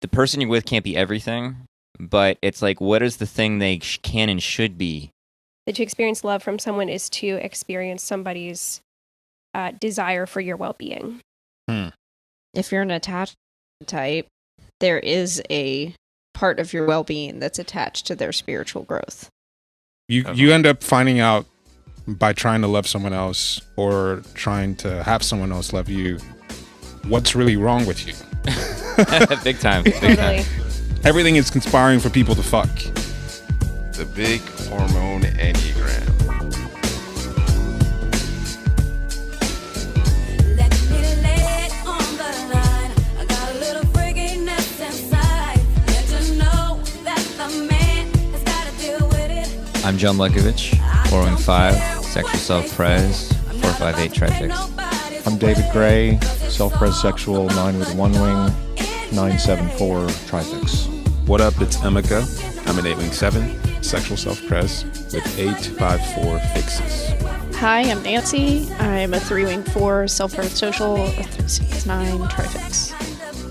the person you're with can't be everything, but it's like, what is the thing they can and should be? That to experience love from someone is to experience somebody's desire for your well-being. If you're an attachment type, there is a part of your well-being that's attached to their spiritual growth. You end up finding out by trying to love someone else or trying to have someone else love you what's really wrong with you. Big time. Totally. Everything is conspiring for people to fuck. The big hormone enneagram. I'm John Lekovich, 415, sexual self-pres, 458 Trifix. I'm David Gray, self-pres sexual, 9 with 1 wing, 974 Trifix. What up, it's Emeka. I'm an 8-wing-7, sexual self-pres with 854 fixes. Hi, I'm Nancy. I'm a 3-wing 4 self-pres social, 369 Trifix.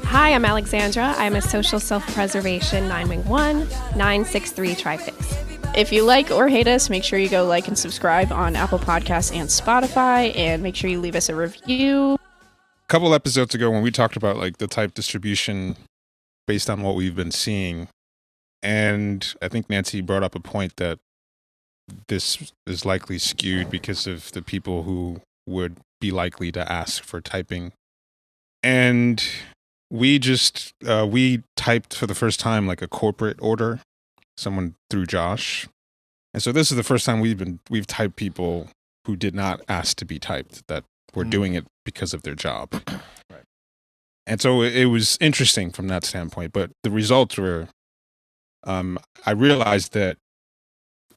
Hi, I'm Alexandra. I'm a social self-preservation 9-wing 1, 963 Trifix. If you like or hate us, make sure you go like and subscribe on Apple Podcasts and Spotify, and make sure you leave us a review. A couple episodes ago when we talked about like the type distribution based on what we've been seeing, and I think Nancy brought up a point that this is likely skewed because of the people who would be likely to ask for typing. And we just we typed for the first time like a corporate order. Someone through Josh. And so this is the first time we've typed people who did not ask to be typed, that were doing it because of their job. Right. And so it was interesting from that standpoint, but the results were, I realized that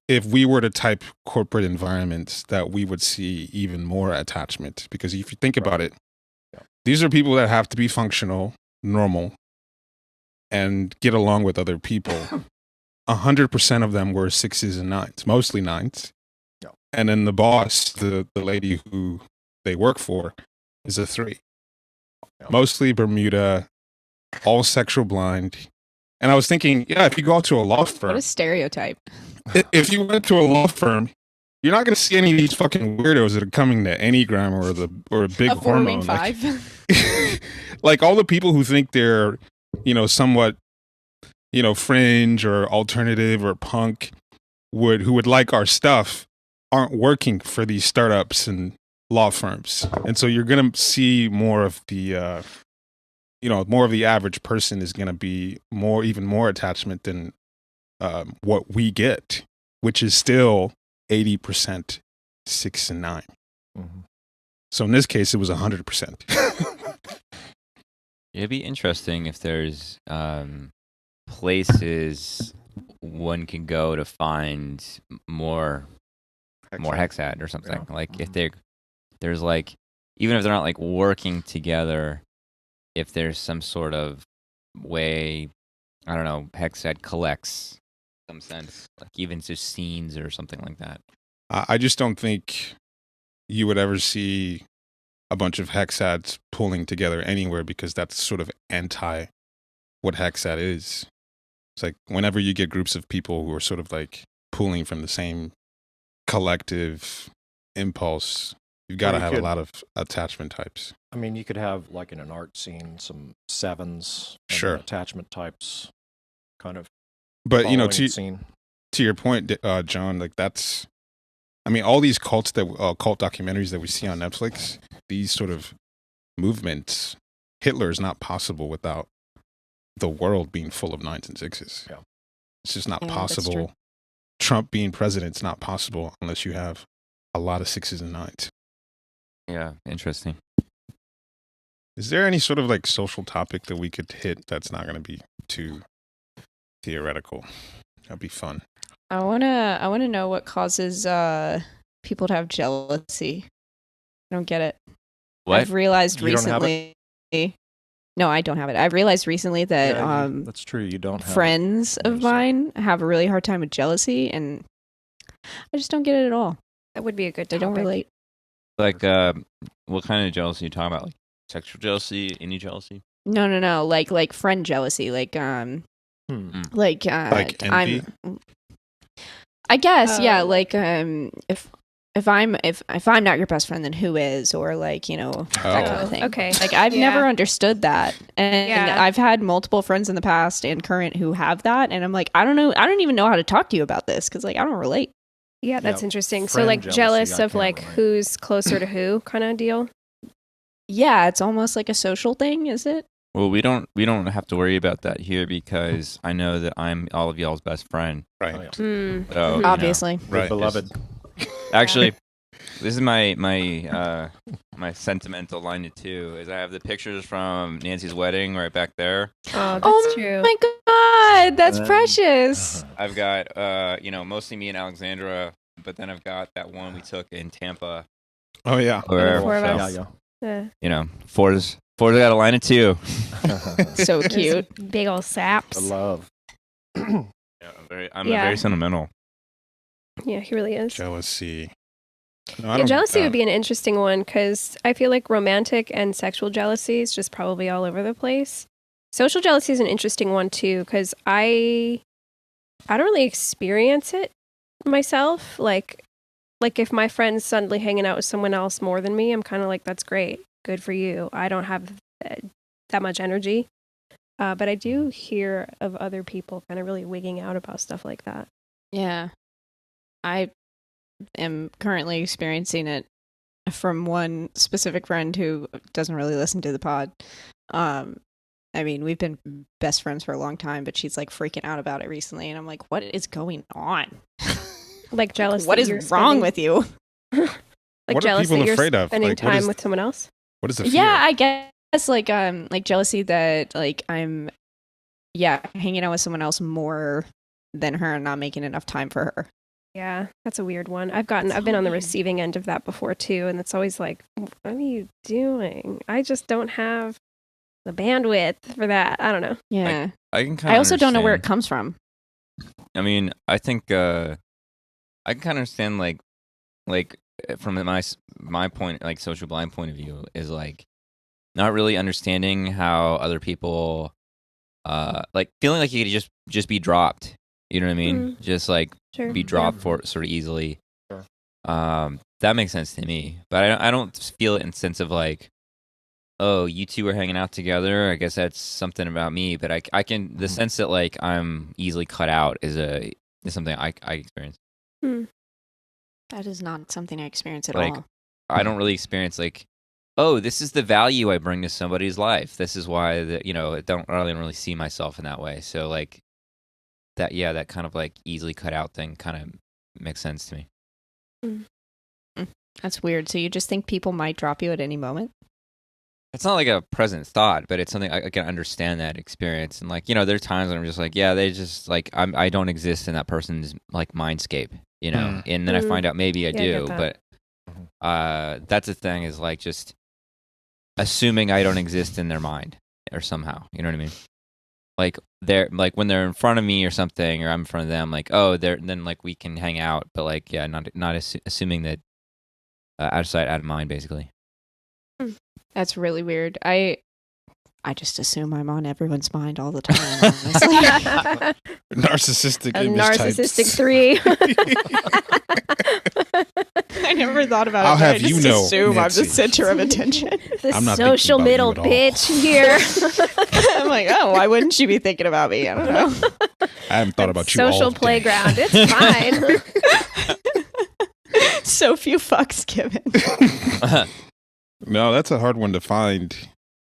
if we were to type corporate environments, that we would see even more attachment, because if you think about it, these are people that have to be functional, normal, and get along with other people. 100% of them were 6s and 9s, mostly 9s. Yeah. And then the boss, the lady who they work for, is a 3. Yeah. Mostly Bermuda, all sexual blind. And I was thinking, yeah, if you go to a law firm, What a stereotype. if you went to a law firm, you're not going to see any of these fucking weirdos that are coming to Enneagram or a big A 4-wing hormone. Like, 5. like all the people who think they're, somewhat, fringe or alternative or punk who would like our stuff aren't working for these startups and law firms. And so you're going to see more of the, more of the average person is going to be even more attachment than what we get, which is still 80% 6 and 9. Mm-hmm. So in this case, it was 100%. It'd be interesting if there's places one can go to find more hexad or something. Yeah. Like if there's like, even if they're not like working together, if there's some sort of way, I don't know, hexad collects some sense, like even just scenes or something like that. I just don't think you would ever see a bunch of hexads pulling together anywhere, because that's sort of anti what hexad is. It's like whenever you get groups of people who are sort of like pulling from the same collective impulse, you've got to have a lot of attachment types. I mean, you could have, like in an art scene, some 7s, and Sure, attachment types kind of. but scene. to your point, John, like that's, I mean, all these cult documentaries that we see on Netflix, these sort of movements, Hitler is not possible without the world being full of 9s and 6s. Yeah. It's just not Yeah, that's true. possible. Trump being president is not possible unless you have a lot of 6s and 9s. Yeah, interesting. Is there any sort of like social topic that we could hit that's not going to be too theoretical? That'd be fun. I wanna know what causes people to have jealousy. I don't get it. What? I've realized You don't have recently. No, I don't have it. I've realized recently that that's true. You don't have friends of mine have a really hard time with jealousy, and I just don't get it at all. That would be a good They topic. don't relate. Like, what kind of jealousy are you talking about? Like sexual jealousy, any jealousy? No. Like friend jealousy. Like Hmm. Like envy? I guess, yeah. Oh. Like if I'm not your best friend, then who is? Or like, that kind of thing. Okay. Like I've Yeah. never understood that, and Yeah. I've had multiple friends in the past and current who have that, and I'm like, I don't know, I don't even know how to talk to you about this because like I don't relate. Yeah, that's Yeah, interesting. So friend like jealousy, jealous I of can't like relate. who's closer to who kind of deal. Yeah, it's almost like a social thing, is it? Well, we don't have to worry about that here because I know that I'm all of y'all's best friend. Right. Oh, yeah. Mm. So, you know. Obviously. Right. Beloved. Actually, this is my sentimental line too. Is I have the pictures from Nancy's wedding right back there. Oh, that's Oh true. my god, that's Um, precious. I've got mostly me and Alexandra, but then I've got that one we took in Tampa. Oh yeah. Where, Four of so, us. Yeah. Ford's got a line of two. So Those cute. Big old saps. The love. Yeah, I'm Yeah. very sentimental. Yeah, he really is. Jealousy. No, I Yeah, don't- jealousy would be an interesting one because I feel like romantic and sexual jealousy is just probably all over the place. Social jealousy is an interesting one too because I don't really experience it myself. Like if my friend's suddenly hanging out with someone else more than me, I'm kind of like, that's great, good for you. I don't have that much energy, but I do hear of other people kind of really wigging out about stuff like that. Yeah. I am currently experiencing it from one specific friend who doesn't really listen to the pod. I mean, we've been best friends for a long time, but she's like freaking out about it recently. And I'm like, what is going on? Like jealous. What that is you're wrong spending- with you? Like What are jealous people that you're afraid of? spending Like, what time is- with someone else. What is the fear? Yeah, I guess like jealousy that like I'm hanging out with someone else more than her and not making enough time for her. Yeah, that's a weird one. I've been on the receiving end of that before too, and it's always like, what are you doing? I just don't have the bandwidth for that. I don't know. Yeah. I can kind of. I also don't know where it comes from. I mean, I think I can kind of understand like from my point, like social blind point of view, is like not really understanding how other people like feeling like you could just be dropped. You know what I mean? Just like Sure. be dropped for sort of easily. Sure. That makes sense to me, but I don't feel it in sense of like, oh, you two are hanging out together. I guess that's something about me. But I can the sense that like I'm easily cut out is something I experience. That is not something I experience at Like, all. I don't really experience like, oh, this is the value I bring to somebody's life. This is why I don't really see myself in that way. So like that kind of like easily cut out thing kind of makes sense to me. That's weird. So you just think people might drop you at any moment? It's not like a present thought, but it's something I can understand that experience. And like, there are times when I'm just like, yeah, they just like, I don't exist in that person's like mindscape, and then I find out maybe I Yeah, I get do, that. but that's the thing is like just assuming I don't exist in their mind or somehow, you know what I mean? Like they're like when they're in front of me or something, or I'm in front of them, like, oh, then like we can hang out, but like, yeah, not assuming that out of sight, out of mind, basically. That's really weird. I just assume I'm on everyone's mind all the time. Honestly. Narcissistic A image narcissistic types. 3. I never thought about I'll it. have I just you know, assume I'm Nancy. the center of attention. The I'm not social thinking about middle you at all. bitch here. I'm like, oh, why wouldn't she be thinking about me? I don't know. I haven't thought about you all Social day. playground. It's fine. So few fucks given. No, that's a hard one to find.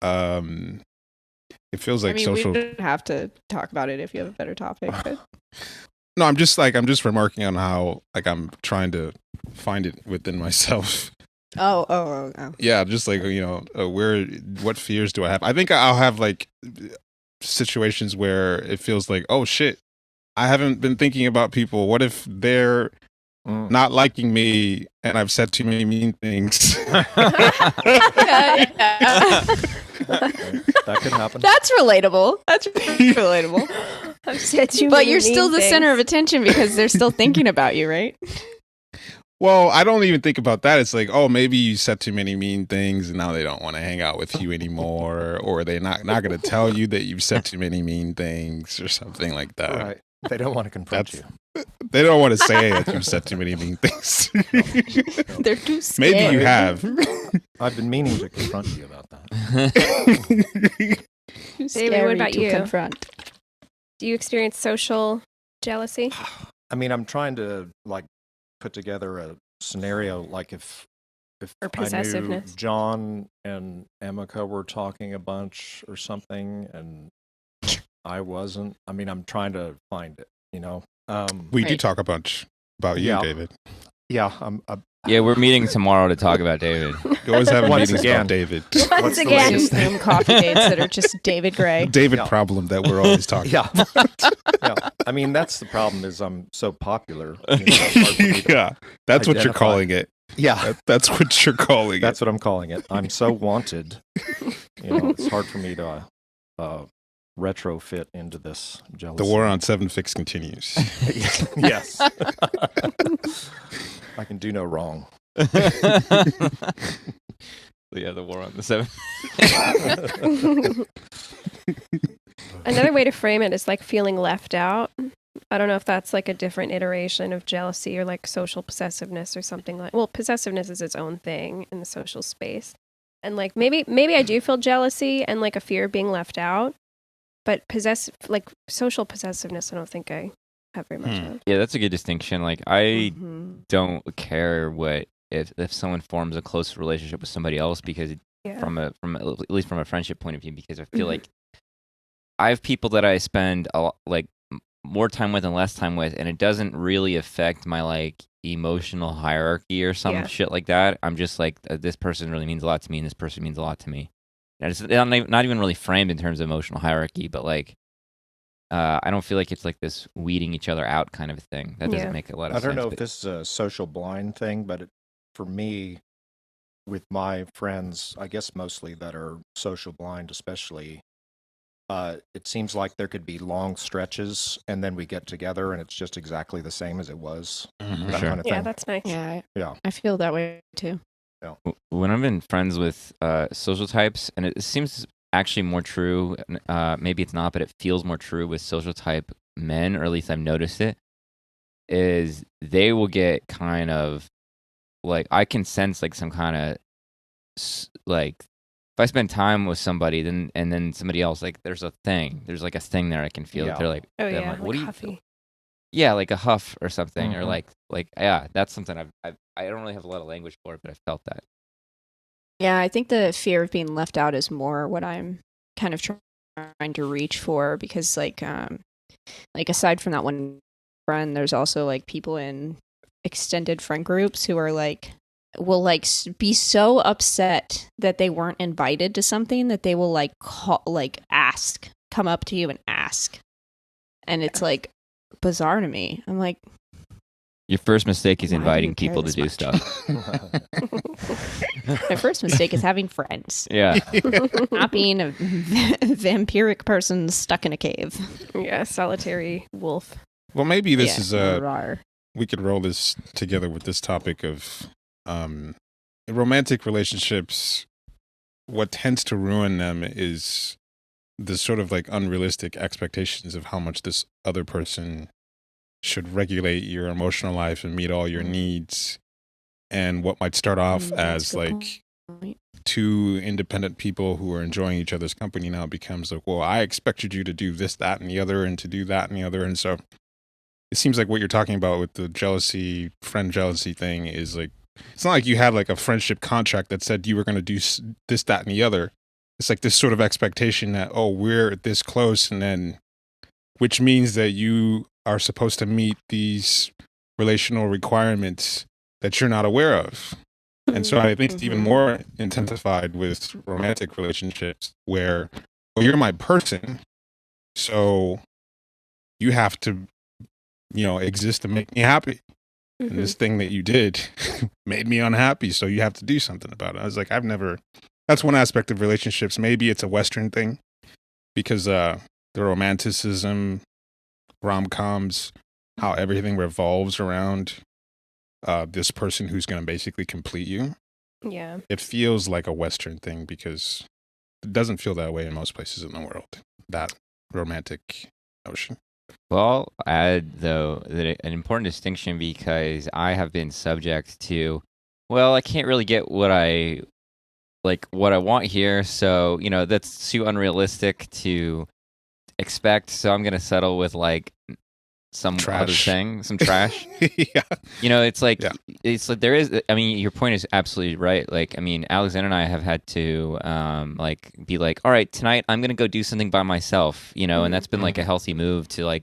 It feels like I mean, social. we don't have to talk about it if you have a better topic. But No, I'm just remarking on how like I'm trying to find it within myself. oh. Yeah, just like what fears do I have? I think I'll have like situations where it feels like, oh shit, I haven't been thinking about people. What if they're not liking me and I've said too many mean things? That could happen. That's relatable. That's relatable. I've said too But many you're still mean the center of things. attention because they're still thinking about you, right? Well, I don't even think about that. It's like, oh, maybe you said too many mean things and now they don't want to hang out with you anymore, or they're not going to tell you that you've said too many mean things or something like that. Right. They don't want to confront you. They don't want to say that you've said too many mean things. They're too scared. Maybe you have. I've been meaning to confront you about that. Too David, what scary about to you? confront. Do you experience social jealousy? I mean, I'm trying to like put together a scenario like if Or I knew possessiveness? John and Emeka were talking a bunch or something and I wasn't. I mean, I'm trying to find it, you know. We do Right. talk a bunch about you, Yeah. David. Yeah, Yeah, we're meeting tomorrow to talk about David. You always have Once meetings again. about David. Once What's the again. latest? Zoom coffee dates that are just David Gray. David Yeah. problem that we're always talking yeah. about. Yeah. I mean, that's the problem is I'm so popular. You know, it's hard for me to- Yeah, that's what you're identify. calling it. Yeah. That's what you're calling That's it. what I'm calling it. I'm so wanted. You know, it's hard for me to retrofit into this jealousy. The war on 7 Fix continues. Yes. I can do no wrong. Yeah, the war on the 7. Another way to frame it is like feeling left out. I don't know if that's like a different iteration of jealousy or like social possessiveness or something like. Well, possessiveness is its own thing in the social space, and like maybe I do feel jealousy and like a fear of being left out, but social possessiveness, I don't think I have very much of. Yeah, that's a good distinction. Like, I Mhm. don't care what if someone forms a close relationship with somebody else because Yeah. from at least from a friendship point of view, because I feel Mhm. like I have people that I spend more time with and less time with, and it doesn't really affect my like emotional hierarchy or some Yeah. shit like that. I'm just like, this person really means a lot to me, and this person means a lot to me. And it's not even really framed in terms of emotional hierarchy, but like, I don't feel like it's like this weeding each other out kind of a thing. That doesn't Yeah. make a lot of I sense. don't know if but- this is a social blind thing, but for me, with my friends, I guess mostly that are social blind, especially, it seems like there could be long stretches, and then we get together, and it's just exactly the same as it was. Mhm. That Sure. kind of Yeah, thing. that's nice. Yeah, Yeah. I feel that way too. When I've been friends with social types, and it seems actually more true, maybe it's not, but it feels more true with social type men, or at least I've noticed it, is they will get kind of like, I can sense like some kind of like, if I spend time with somebody, then somebody else, like there's like a thing there. I can feel Yeah. that they're like, Oh I'm yeah, like, like what do you huffy. Yeah, like a huff or something, or Mhm. like yeah, that's something I don't really have a lot of language for it, but I felt that. Yeah, I think the fear of being left out is more what I'm kind of trying to reach for, because like aside from that one friend, there's also like people in extended friend groups who are like will like be so upset that they weren't invited to something that they will like come up to you and ask, and it's like bizarre to me. I'm like, Your first mistake is Why do inviting you care people to this do much? stuff. my first mistake is having friends, Yeah. not being a vampiric person stuck in a cave. Yeah, solitary wolf. Well, maybe this Yeah, is rawr. we could roll this together with this topic of romantic relationships. What tends to ruin them is the sort of like unrealistic expectations of how much this other person should regulate your emotional life and meet all your needs. And what might start off That's as a good like point. two independent people who are enjoying each other's company now becomes like, well, I expected you to do this, that, and the other, and to do that and the other. And so it seems like what you're talking about with the jealousy, friend jealousy thing is like, it's not like you had like a friendship contract that said you were going to do this, that, and the other. It's like this sort of expectation that, oh, we're this close, and then, which means that you are supposed to meet these relational requirements that you're not aware of. And so I think it's even more intensified with romantic relationships where, well, you're my person, so you have to, exist to make me happy. And this thing that you did made me unhappy, so you have to do something about it. I was like, that's one aspect of relationships. Maybe it's a Western thing because the romanticism, rom-coms, how everything revolves around this person who's going to basically complete you. Yeah. It feels like a Western thing because it doesn't feel that way in most places in the world. That romantic notion. Well, I'll add, though, that an important distinction because I have been subject to, well, I can't really get what I want here, so, that's too unrealistic to expect, so I'm going to settle with, some Trash. other thing, some trash. Yeah. It's like there is, your point is absolutely right. Alexander and I have had to, be like, all right, tonight I'm going to go do something by myself, and that's been, a healthy move to,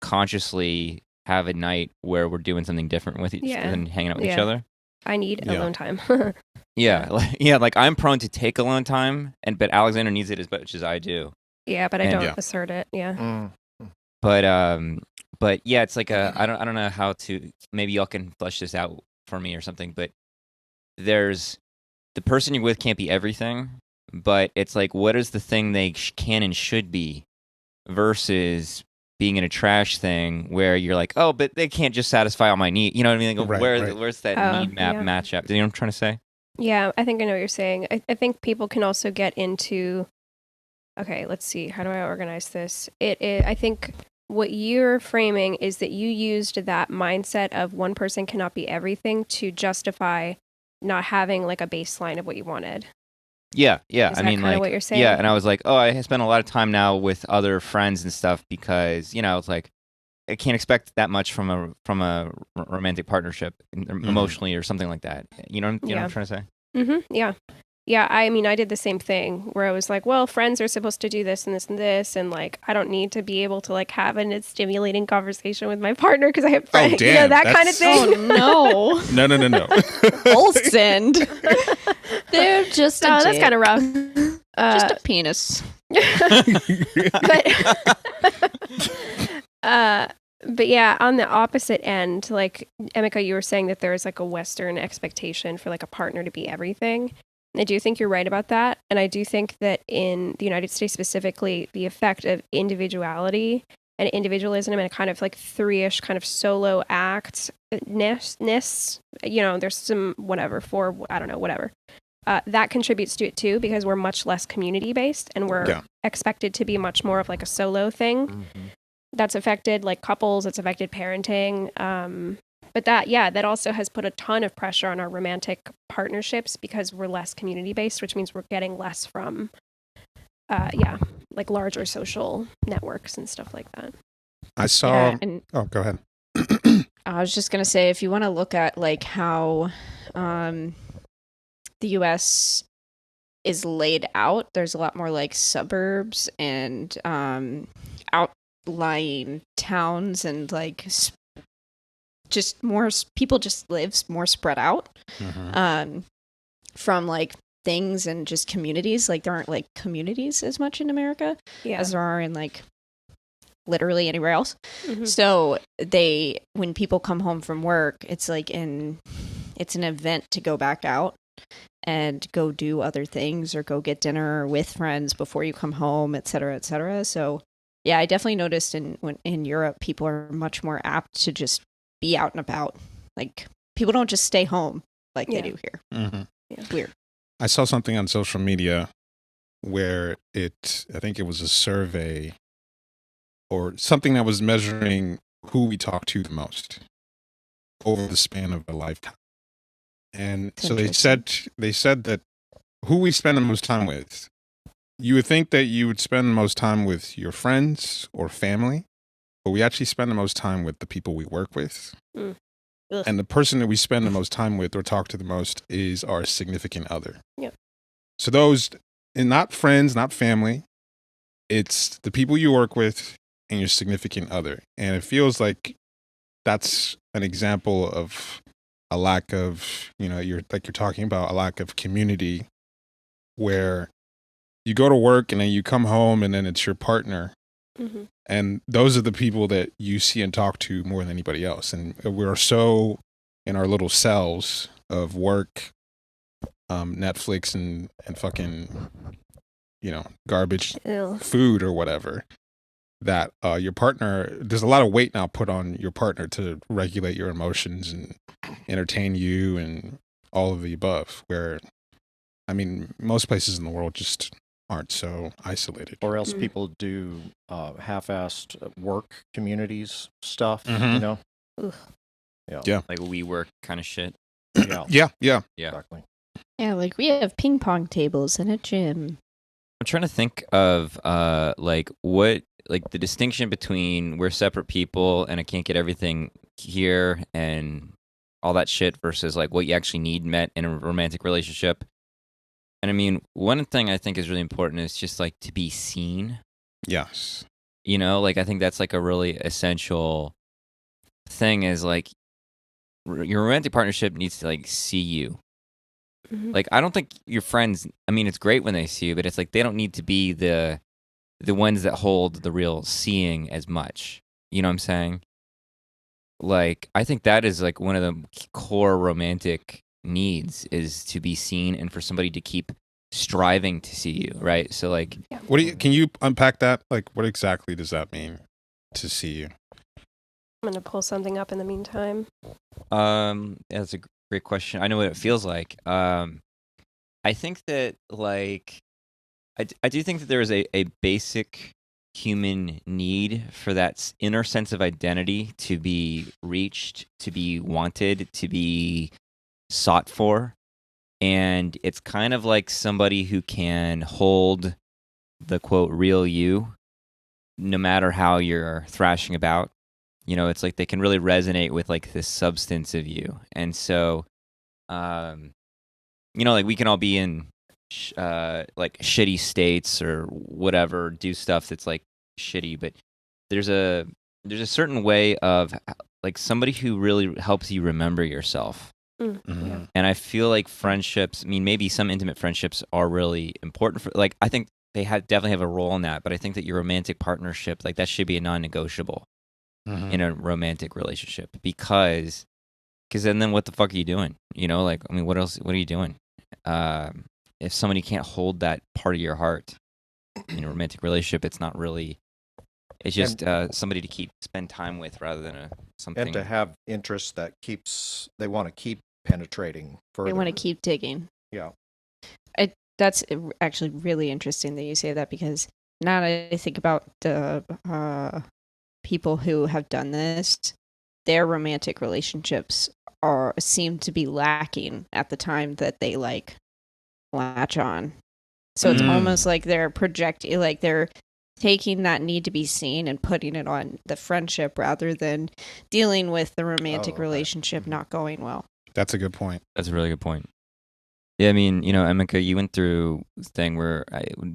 consciously have a night where we're doing something different with each and hanging out with each other. I need alone time. I'm prone to take alone time, but Alexander needs it as much as I do. Yeah, but I don't assert it. Yeah. But yeah, it's like I don't know how to. Maybe y'all can flesh this out for me or something. But there's the person you're with can't be everything, but it's like what is the thing they can and should be, versus being in a trash thing where you're like, oh, but they can't just satisfy all my needs. You know what I mean? Like, where's that need map match up? Do you know what I'm trying to say? Yeah, I think I know what you're saying. I think people can also get into. Okay, let's see. How do I organize this? I think what you're framing is that you used that mindset of one person cannot be everything to justify not having a baseline of what you wanted. Yeah. Is that kind of what you're saying? Yeah, and I was like, oh, I spent a lot of time now with other friends and stuff because it's like I can't expect that much from a romantic partnership emotionally or something like that. You know what I'm trying to say? Mm-hmm. Yeah. Yeah, I did the same thing where I was like, well, friends are supposed to do this and this and this, and I don't need to be able to have a stimulating conversation with my partner because I have friends, Oh, damn, that kind of thing. Oh no! No. Olsen. They're just That's kind of rough. just a penis. But yeah, on the opposite end, Emeka, you were saying that there's a Western expectation for a partner to be everything. I do think you're right about that. And I do think that in the United States specifically, the effect of individuality and individualism and a kind of three-ish kind of solo act-ness, there's some whatever. That contributes to it too, because we're much less community-based and we're expected to be much more of a solo thing. Mm-hmm. That's affected couples, it's affected parenting. But that also has put a ton of pressure on our romantic partnerships because we're less community-based, which means we're getting less from, larger social networks and stuff like that. I saw... oh, go ahead. I was just going to say, if you want to look at how the U.S. is laid out, there's a lot more suburbs and outlying towns and just more people just lives more spread out from things and just communities. There aren't communities as much in America as there are in literally anywhere else. Mm-hmm. So when people come home from work, it's it's an event to go back out and go do other things or go get dinner with friends before you come home, et cetera, et cetera. So yeah, I definitely noticed in Europe, people are much more apt to just be out and about. People don't just stay home they do here. Mm-hmm. Yeah. Weird. I saw something on social media where I think it was a survey or something that was measuring who we talk to the most over the span of a lifetime. And so they said that who we spend the most time with, you would think that you would spend the most time with your friends or family, but we actually spend the most time with the people we work with. Mm. And the person that we spend the most time with or talk to the most is our significant other. Yep. So those, and not friends, not family, it's the people you work with and your significant other. And it feels like that's an example of a lack of, you're talking about a lack of community where you go to work and then you come home and then it's your partner. Mm-hmm. And those are the people that you see and talk to more than anybody else. And we're so in our little cells of work, Netflix and fucking, garbage food or whatever, that your partner, there's a lot of weight now put on your partner to regulate your emotions and entertain you and all of the above. Where, I mean, most places in the world just aren't so isolated. Or else people do half-assed work communities stuff, Mhm. you know? Ugh. Yeah. Like we work kind of shit. Yeah. Yeah. Exactly. Yeah, like we have ping pong tables in a gym. I'm trying to think of like what like the distinction between we're separate people and I can't get everything here and all that shit versus like what you actually need met in a romantic relationship. And I mean, one thing I think is really important is just like to be seen. Yes. You know, like I think that's like a really essential thing is like your romantic partnership needs to like see you. Mhm. Like I don't think your friends, I mean it's great when they see you, but it's like they don't need to be the ones that hold the real seeing as much. You know what I'm saying? Like I think that is like one of the core romantic needs is to be seen and for somebody to keep striving to see you, right? So like Can you unpack that? Like, what exactly does that mean to see you? I'm gonna pull something up in the meantime. that's a great question. I know what it feels like. I think that like I do think that there is a basic human need for that inner sense of identity to be reached, to be wanted, to be sought for. And it's kind of like somebody who can hold the quote real you no matter how you're thrashing about. You know, it's like they can really resonate with like this substance of you. And so you know, like we can all be in like shitty states or whatever, do stuff that's like shitty, but there's a certain way of like somebody who really helps you remember yourself. Yeah. And I feel like friendships, I mean, maybe some intimate friendships are really important for, like, I think they definitely have a role in that, but I think that your romantic partnership, like, that should be a non-negotiable in a romantic relationship because then what the fuck are you doing? You know, like, I mean, what are you doing? If somebody can't hold that part of your heart in a romantic relationship, it's not really, it's just somebody to spend time with rather than something. And to have interests that they want to keep penetrating further. They want to keep digging. Yeah. That's actually really interesting that you say that because now that I think about the people who have done this, their romantic relationships seem to be lacking at the time that they like latch on. So it's almost like they're projecting, like they're taking that need to be seen and putting it on the friendship rather than dealing with the romantic relationship not going well. That's a good point. That's a really good point. Yeah, I mean, you know, Emeka, you went through this thing where,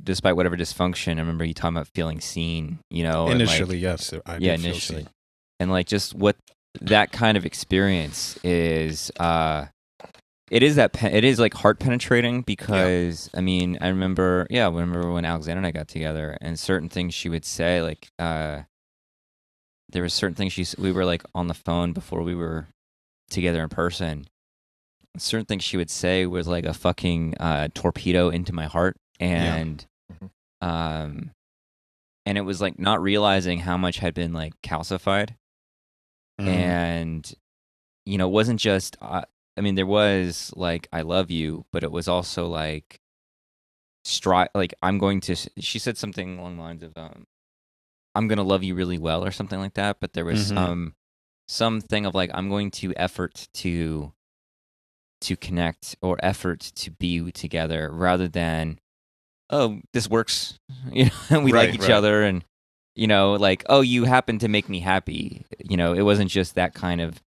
despite whatever dysfunction, I remember you talking about feeling seen, you know. Initially, and yes. I yeah, did feel initially. seen. And like just what that kind of experience is, it is like heart penetrating because, I mean, I remember when Alexander and I got together and certain things she would say, like, there were certain things we were like on the phone before we were together in person. Certain things she would say was like a fucking torpedo into my heart, and and it was like not realizing how much had been like calcified, and you know, it wasn't just I mean, there was like I love you, but it was also like like I'm going to. She said something along the lines of I'm gonna love you really well or something like that, but there was something of like I'm going to effort to connect or effort to be together rather than, oh, this works, you know, we like each other and, you know, like, oh, you happen to make me happy. You know, it wasn't just that kind of,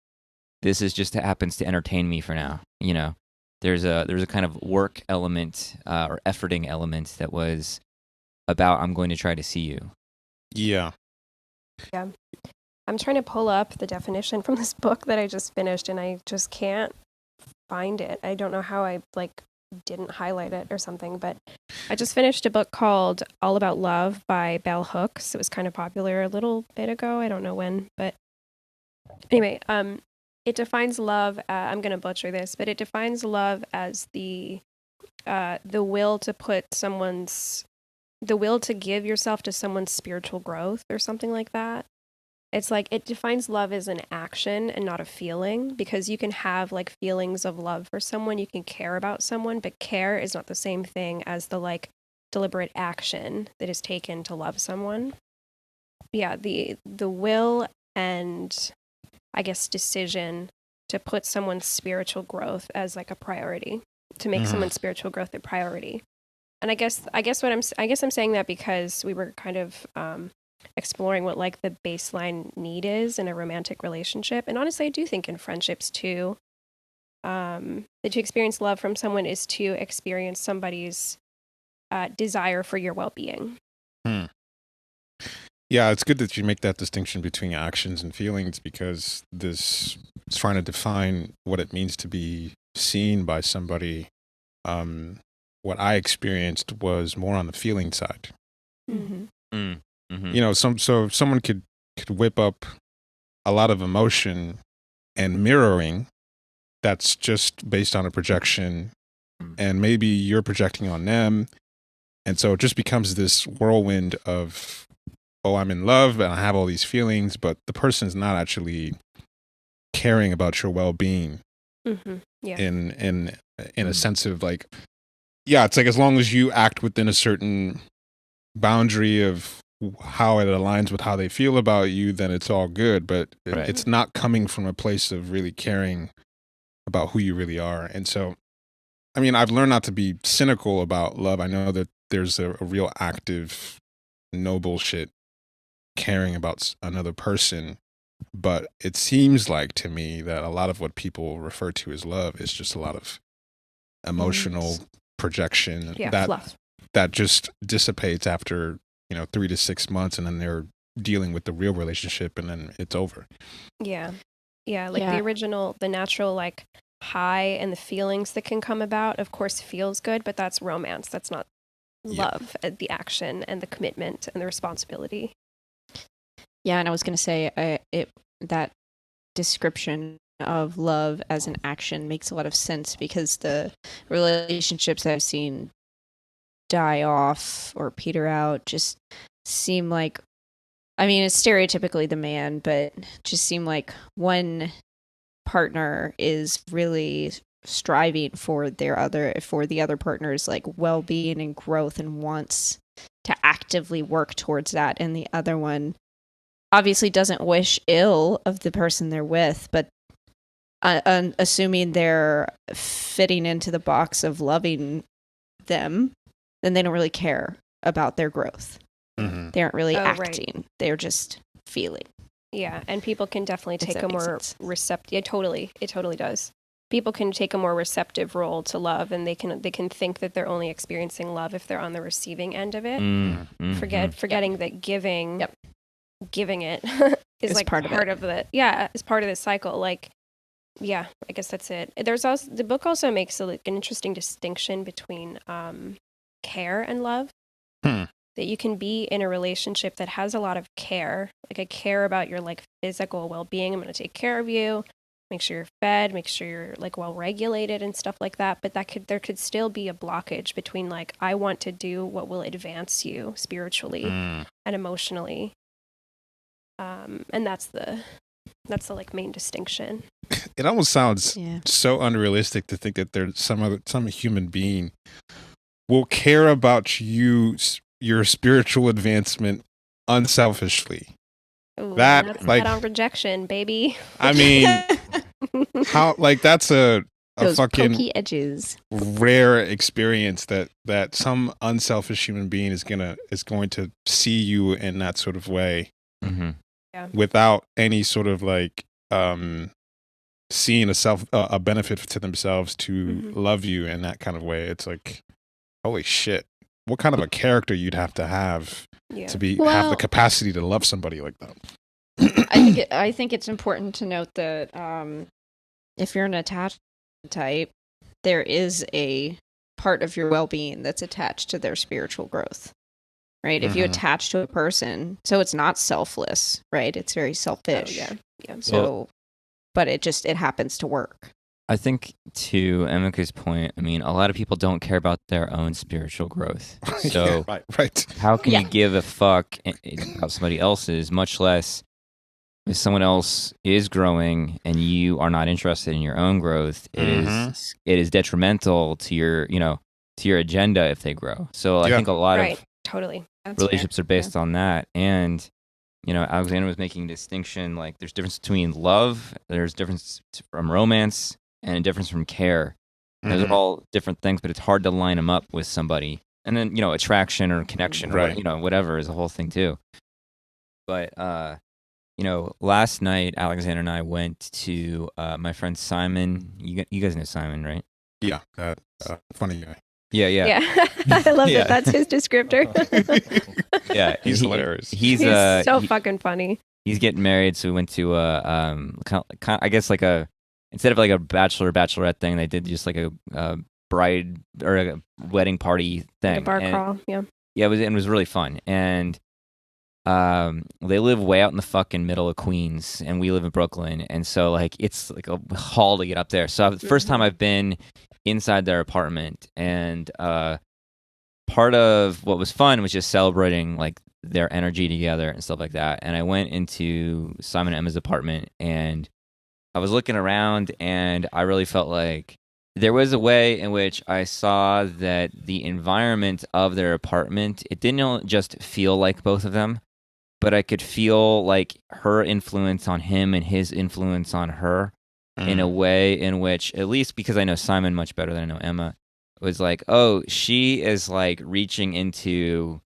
this is just happens to entertain me for now. You know, there's a kind of work element or efforting element that was about, I'm going to try to see you. Yeah. I'm trying to pull up the definition from this book that I just finished and I just can't find it. I don't know how I didn't highlight it or something, but I just finished a book called All About Love by Bell Hooks. It was kind of popular a little bit ago. I don't know when, but anyway, it defines love. I'm going to butcher this, but it defines love as the will to the will to give yourself to someone's spiritual growth or something like that. It's like it defines love as an action and not a feeling, because you can have like feelings of love for someone, you can care about someone, but care is not the same thing as the like deliberate action that is taken to love someone. Yeah, the will and I guess decision to put someone's spiritual growth as like a priority, to make someone's spiritual growth a priority. And I guess I'm saying that because we were kind of exploring what like the baseline need is in a romantic relationship. And honestly, I do think in friendships too, that to experience love from someone is to experience somebody's desire for your well-being. Yeah, it's good that you make that distinction between actions and feelings, because this is trying to define what it means to be seen by somebody. What I experienced was more on the feeling side. You know, so someone could whip up a lot of emotion and mirroring that's just based on a projection, and maybe you're projecting on them, and so it just becomes this whirlwind of, oh, I'm in love and I have all these feelings, but the person's not actually caring about your well-being. Yeah. In a sense of like, yeah, it's like as long as you act within a certain boundary of how it aligns with how they feel about you, then it's all good. But it's not coming from a place of really caring about who you really are. And so, I mean, I've learned not to be cynical about love. I know that there's a real active, no bullshit caring about another person. But it seems like to me that a lot of what people refer to as love is just a lot of emotional projection that just dissipates after, 3 to 6 months, and then they're dealing with the real relationship, and then it's over. Yeah. The natural like high and the feelings that can come about, of course, feels good, but that's romance. That's not love. The action and the commitment and the responsibility. Yeah, and I was going to say that description of love as an action makes a lot of sense, because the relationships I've seen die off or peter out just seem like, I mean, it's stereotypically the man, but just seem like one partner is really striving for the other partner's like well-being and growth and wants to actively work towards that, and the other one obviously doesn't wish ill of the person they're with, but assuming they're fitting into the box of loving them, then they don't really care about their growth. They aren't really acting. Right. They're just feeling. Yeah, and people can definitely take a more receptive. Yeah, totally. It totally does. People can take a more receptive role to love, and they can think that they're only experiencing love if they're on the receiving end of it. Forgetting that giving it is like part of the is part of the cycle. Like, yeah, I guess that's it. There's also the book also makes an interesting distinction between care and love. That you can be in a relationship that has a lot of care, like I care about your like physical well-being. I'm going to take care of you, make sure you're fed, make sure you're like well regulated and stuff like that. But there could still be a blockage between like, I want to do what will advance you spiritually and emotionally. And that's the like main distinction. It almost sounds so unrealistic to think that there's some human being will care about your spiritual advancement unselfishly. Ooh, that's like on rejection, baby. I mean, how like that's a fucking pokey edges. Rare experience that some unselfish human being is going to see you in that sort of way, without any sort of like seeing a benefit to themselves to love you in that kind of way. It's like, holy shit. What kind of a character you'd have to have to have the capacity to love somebody like that? I think it's important to note that if you're an attachment type, there is a part of your well-being that's attached to their spiritual growth, right? If you attach to a person, so it's not selfless, right? It's very selfish. So, but it happens to work. I think to Emika's point, I mean, a lot of people don't care about their own spiritual growth. So right. How can you give a fuck about somebody else's, much less if someone else is growing and you are not interested in your own growth, it is detrimental to your, to your agenda if they grow. So I think a lot of totally relationships are based on that. And, Alexander was making a distinction, like there's difference between love, there's difference from romance, and a difference from care. Those are all different things, but it's hard to line them up with somebody. And then, attraction or connection, or, whatever is a whole thing too. But, last night, Alexander and I went to my friend Simon. You guys know Simon, right? Yeah, funny guy. Yeah. I love that. That's his descriptor. Yeah, he's hilarious. He's so fucking funny. He's getting married, so we went to I guess like instead of like a bachelorette thing, they did just like a bride or a wedding party thing, like a bar crawl. Yeah, it was really fun. And they live way out in the fucking middle of Queens, and we live in Brooklyn, and so like it's like a haul to get up there. So the first time I've been inside their apartment, and part of what was fun was just celebrating like their energy together and stuff like that. And I went into Simon and Emma's apartment, and I was looking around, and I really felt like there was a way in which I saw that the environment of their apartment, it didn't just feel like both of them, but I could feel like her influence on him and his influence on her in a way in which, at least because I know Simon much better than I know Emma, was like, oh, she is like reaching into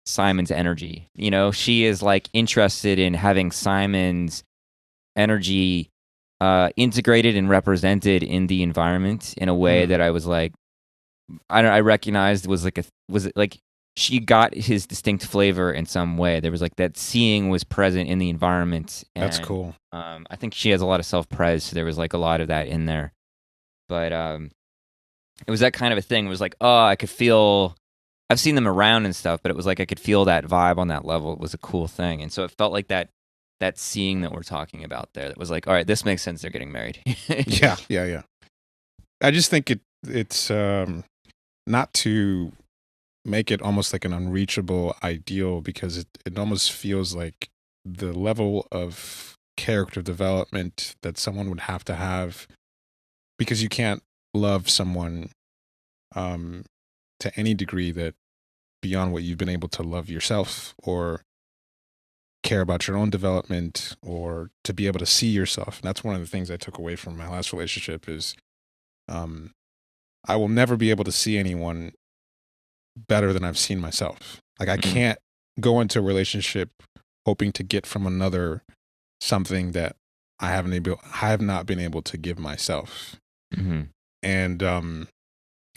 Simon's energy. She is like interested in having Simon's energy integrated and represented in the environment in a way that I was like, I recognized was it like she got his distinct flavor in some way. There was like that seeing was present in the environment. And, that's cool. I think she has a lot of self-pres, so there was like a lot of that in there. But it was that kind of a thing. It was like, oh, I could feel, I've seen them around and stuff, but it was like I could feel that vibe on that level. It was a cool thing. And so it felt like that seeing that we're talking about there, that was like, all right, this makes sense, they're getting married. Yeah. I just think it's not to make it almost like an unreachable ideal, because it almost feels like the level of character development that someone would have to have, because you can't love someone to any degree that beyond what you've been able to love yourself, or care about your own development, or to be able to see yourself. And that's one of the things I took away from my last relationship is I will never be able to see anyone better than I've seen myself. Like I can't go into a relationship hoping to get from another something that I have not been able to give myself. And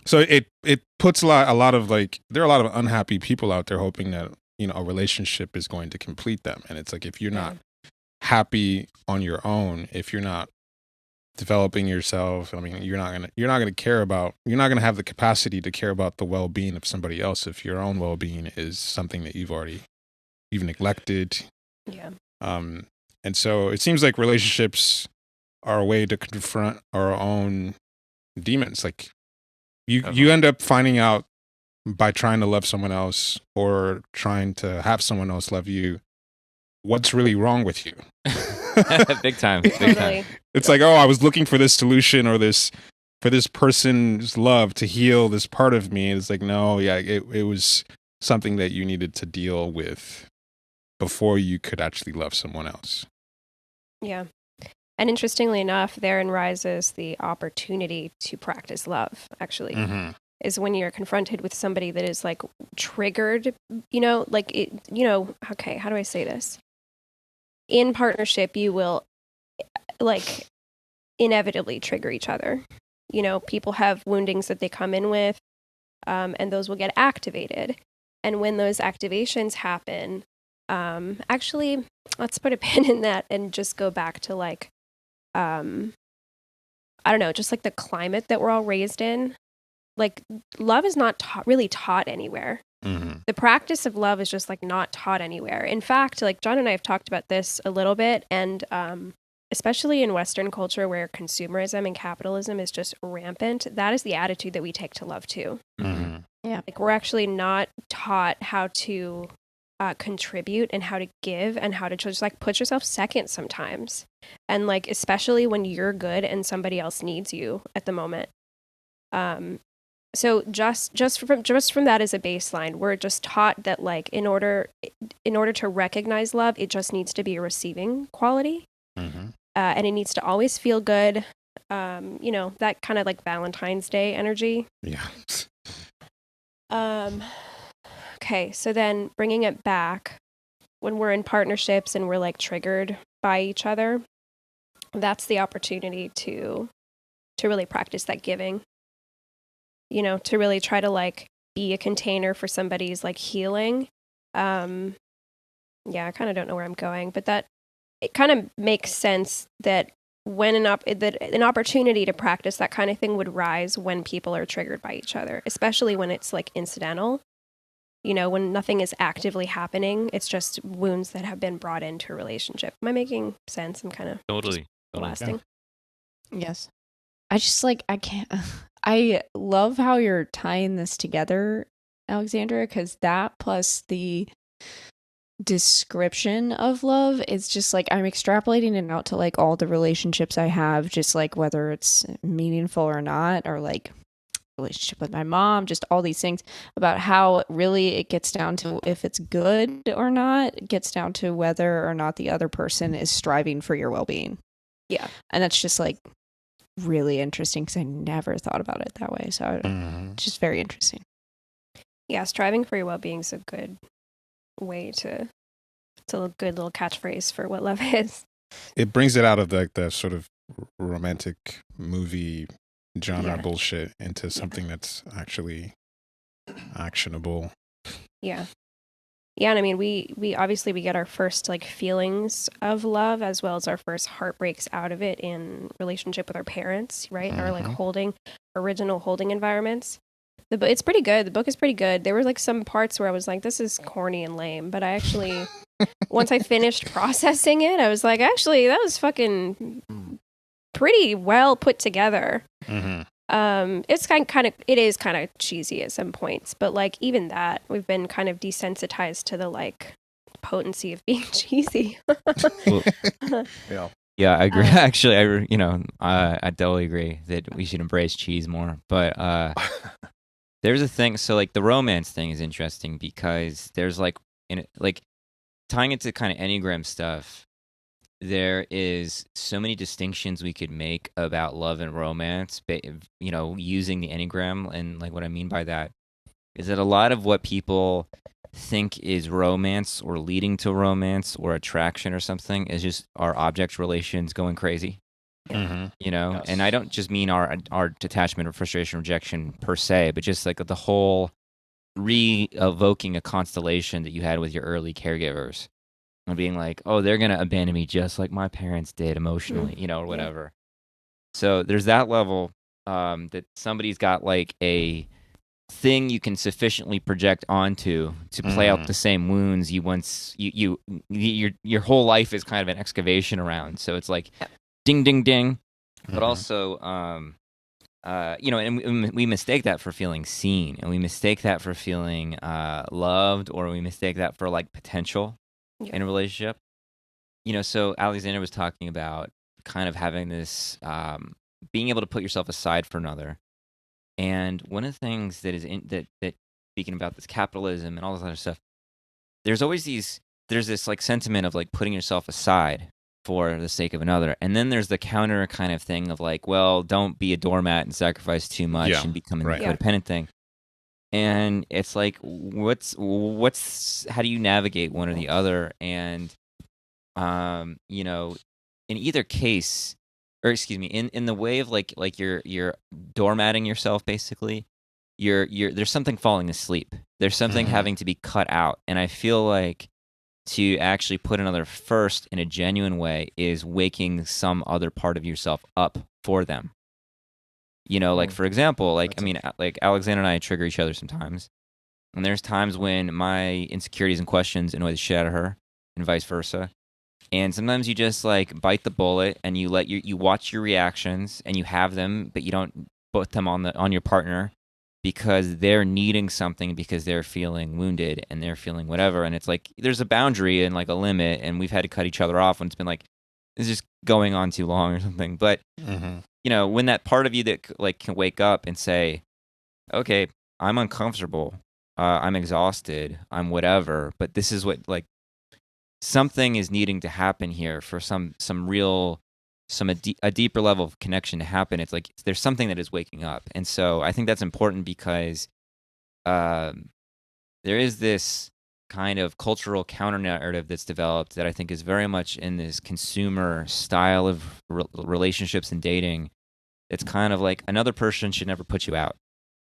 so it puts a lot of like, there are a lot of unhappy people out there hoping that a relationship is going to complete them. And it's like, if you're not happy on your own, if you're not developing yourself, I mean, you're not gonna care about, you're not gonna have the capacity to care about the well-being of somebody else if your own well-being is something that you've neglected. Yeah. And so it seems like relationships are a way to confront our own demons. Like you end up finding out by trying to love someone else, or trying to have someone else love you, what's really wrong with you. Big time. It's like, oh, I was looking for this solution, or for this person's love to heal this part of me. And it's like, no, it was something that you needed to deal with before you could actually love someone else. Yeah. And interestingly enough, therein rises the opportunity to practice love, actually. Is when you're confronted with somebody that is like triggered, okay, how do I say this? In partnership, you will like inevitably trigger each other. People have woundings that they come in with, and those will get activated. And when those activations happen, actually, let's put a pin in that and just go back to like, I don't know, just like the climate that we're all raised in. Like, love is not really taught anywhere. The practice of love is just like not taught anywhere. In fact, like John and I have talked about this a little bit, and especially in Western culture where consumerism and capitalism is just rampant, that is the attitude that we take to love too. Yeah. Like we're actually not taught how to contribute and how to give and how to just like put yourself second sometimes, and like especially when you're good and somebody else needs you at the moment. So just from that as a baseline, we're just taught that like in order to recognize love, it just needs to be a receiving quality, and it needs to always feel good. That kind of like Valentine's Day energy. Yeah. Okay, so then bringing it back, when we're in partnerships and we're like triggered by each other, that's the opportunity to really practice that giving. To really try to like be a container for somebody's like healing. I kind of don't know where I'm going, but that it kind of makes sense that when an opportunity to practice that kind of thing would rise when people are triggered by each other, especially when it's like incidental. When nothing is actively happening, it's just wounds that have been brought into a relationship. Am I making sense? I'm kind of Totally. blasting. Yes. I just like, I can't, I love how you're tying this together, Alexandra, because that plus the description of love is just like, I'm extrapolating it out to like all the relationships I have, just like whether it's meaningful or not, or like relationship with my mom, just all these things about how really it gets down to if it's good or not, it gets down to whether or not the other person is striving for your well-being. Yeah. And that's just like really interesting because I never thought about it that way. So it's just very interesting. Yeah, striving for your well-being is a good way to it's a good little catchphrase for what love is. It brings it out of the sort of romantic movie genre bullshit into something that's actually actionable. Yeah. Yeah, and I mean, we obviously we get our first like feelings of love as well as our first heartbreaks out of it in relationship with our parents, right? Our like original holding environments. It's pretty good. The book is pretty good. There were like some parts where I was like, this is corny and lame, but I actually, once I finished processing it, I was like, actually, that was fucking pretty well put together. It's it is kind of cheesy at some points, but like even that, we've been kind of desensitized to the like potency of being cheesy. Yeah, I agree. Actually, I totally agree that we should embrace cheese more. But there's a thing. So like the romance thing is interesting because there's like tying it to kind of Enneagram stuff. There is so many distinctions we could make about love and romance, using the Enneagram. And like what I mean by that is that a lot of what people think is romance or leading to romance or attraction or something is just our object relations going crazy. Yes. And I don't just mean our detachment or frustration, rejection per se, but just like the whole re-evoking a constellation that you had with your early caregivers. And being like, oh, they're going to abandon me just like my parents did emotionally, or whatever. So there's that level that somebody's got like a thing you can sufficiently project onto to play out the same wounds you once, your whole life is kind of an excavation around. So it's like ding, ding, ding. But also, and we mistake that for feeling seen, and we mistake that for feeling loved, or we mistake that for like potential. In a relationship, so Alexander was talking about kind of having this, being able to put yourself aside for another. And one of the things that is that speaking about this capitalism and all this other stuff, there's this like sentiment of like putting yourself aside for the sake of another. And then there's the counter kind of thing of like, well, don't be a doormat and sacrifice too much and become a codependent thing. And it's like, what's how do you navigate one or the other? And, in either case, or excuse me, in the way of like you're doormatting yourself, basically, there's something falling asleep. There's something having to be cut out. And I feel like to actually put another first in a genuine way is waking some other part of yourself up for them. Like for example, like Alexander and I trigger each other sometimes, and there's times when my insecurities and questions annoy the shit out of her, and vice versa. And sometimes you just like bite the bullet and you let you watch your reactions and you have them, but you don't put them on your partner, because they're needing something, because they're feeling wounded and they're feeling whatever. And it's like there's a boundary and like a limit, and we've had to cut each other off when it's been like it's just going on too long or something. But you know, when that part of you that like can wake up and say, okay, I'm uncomfortable, I'm exhausted, I'm whatever, but this is what, like, something is needing to happen here for a deeper level of connection to happen. It's like there's something that is waking up. And so I think that's important because there is this kind of cultural counter narrative that's developed that I think is very much in this consumer style of relationships and dating. It's kind of like another person should never put you out.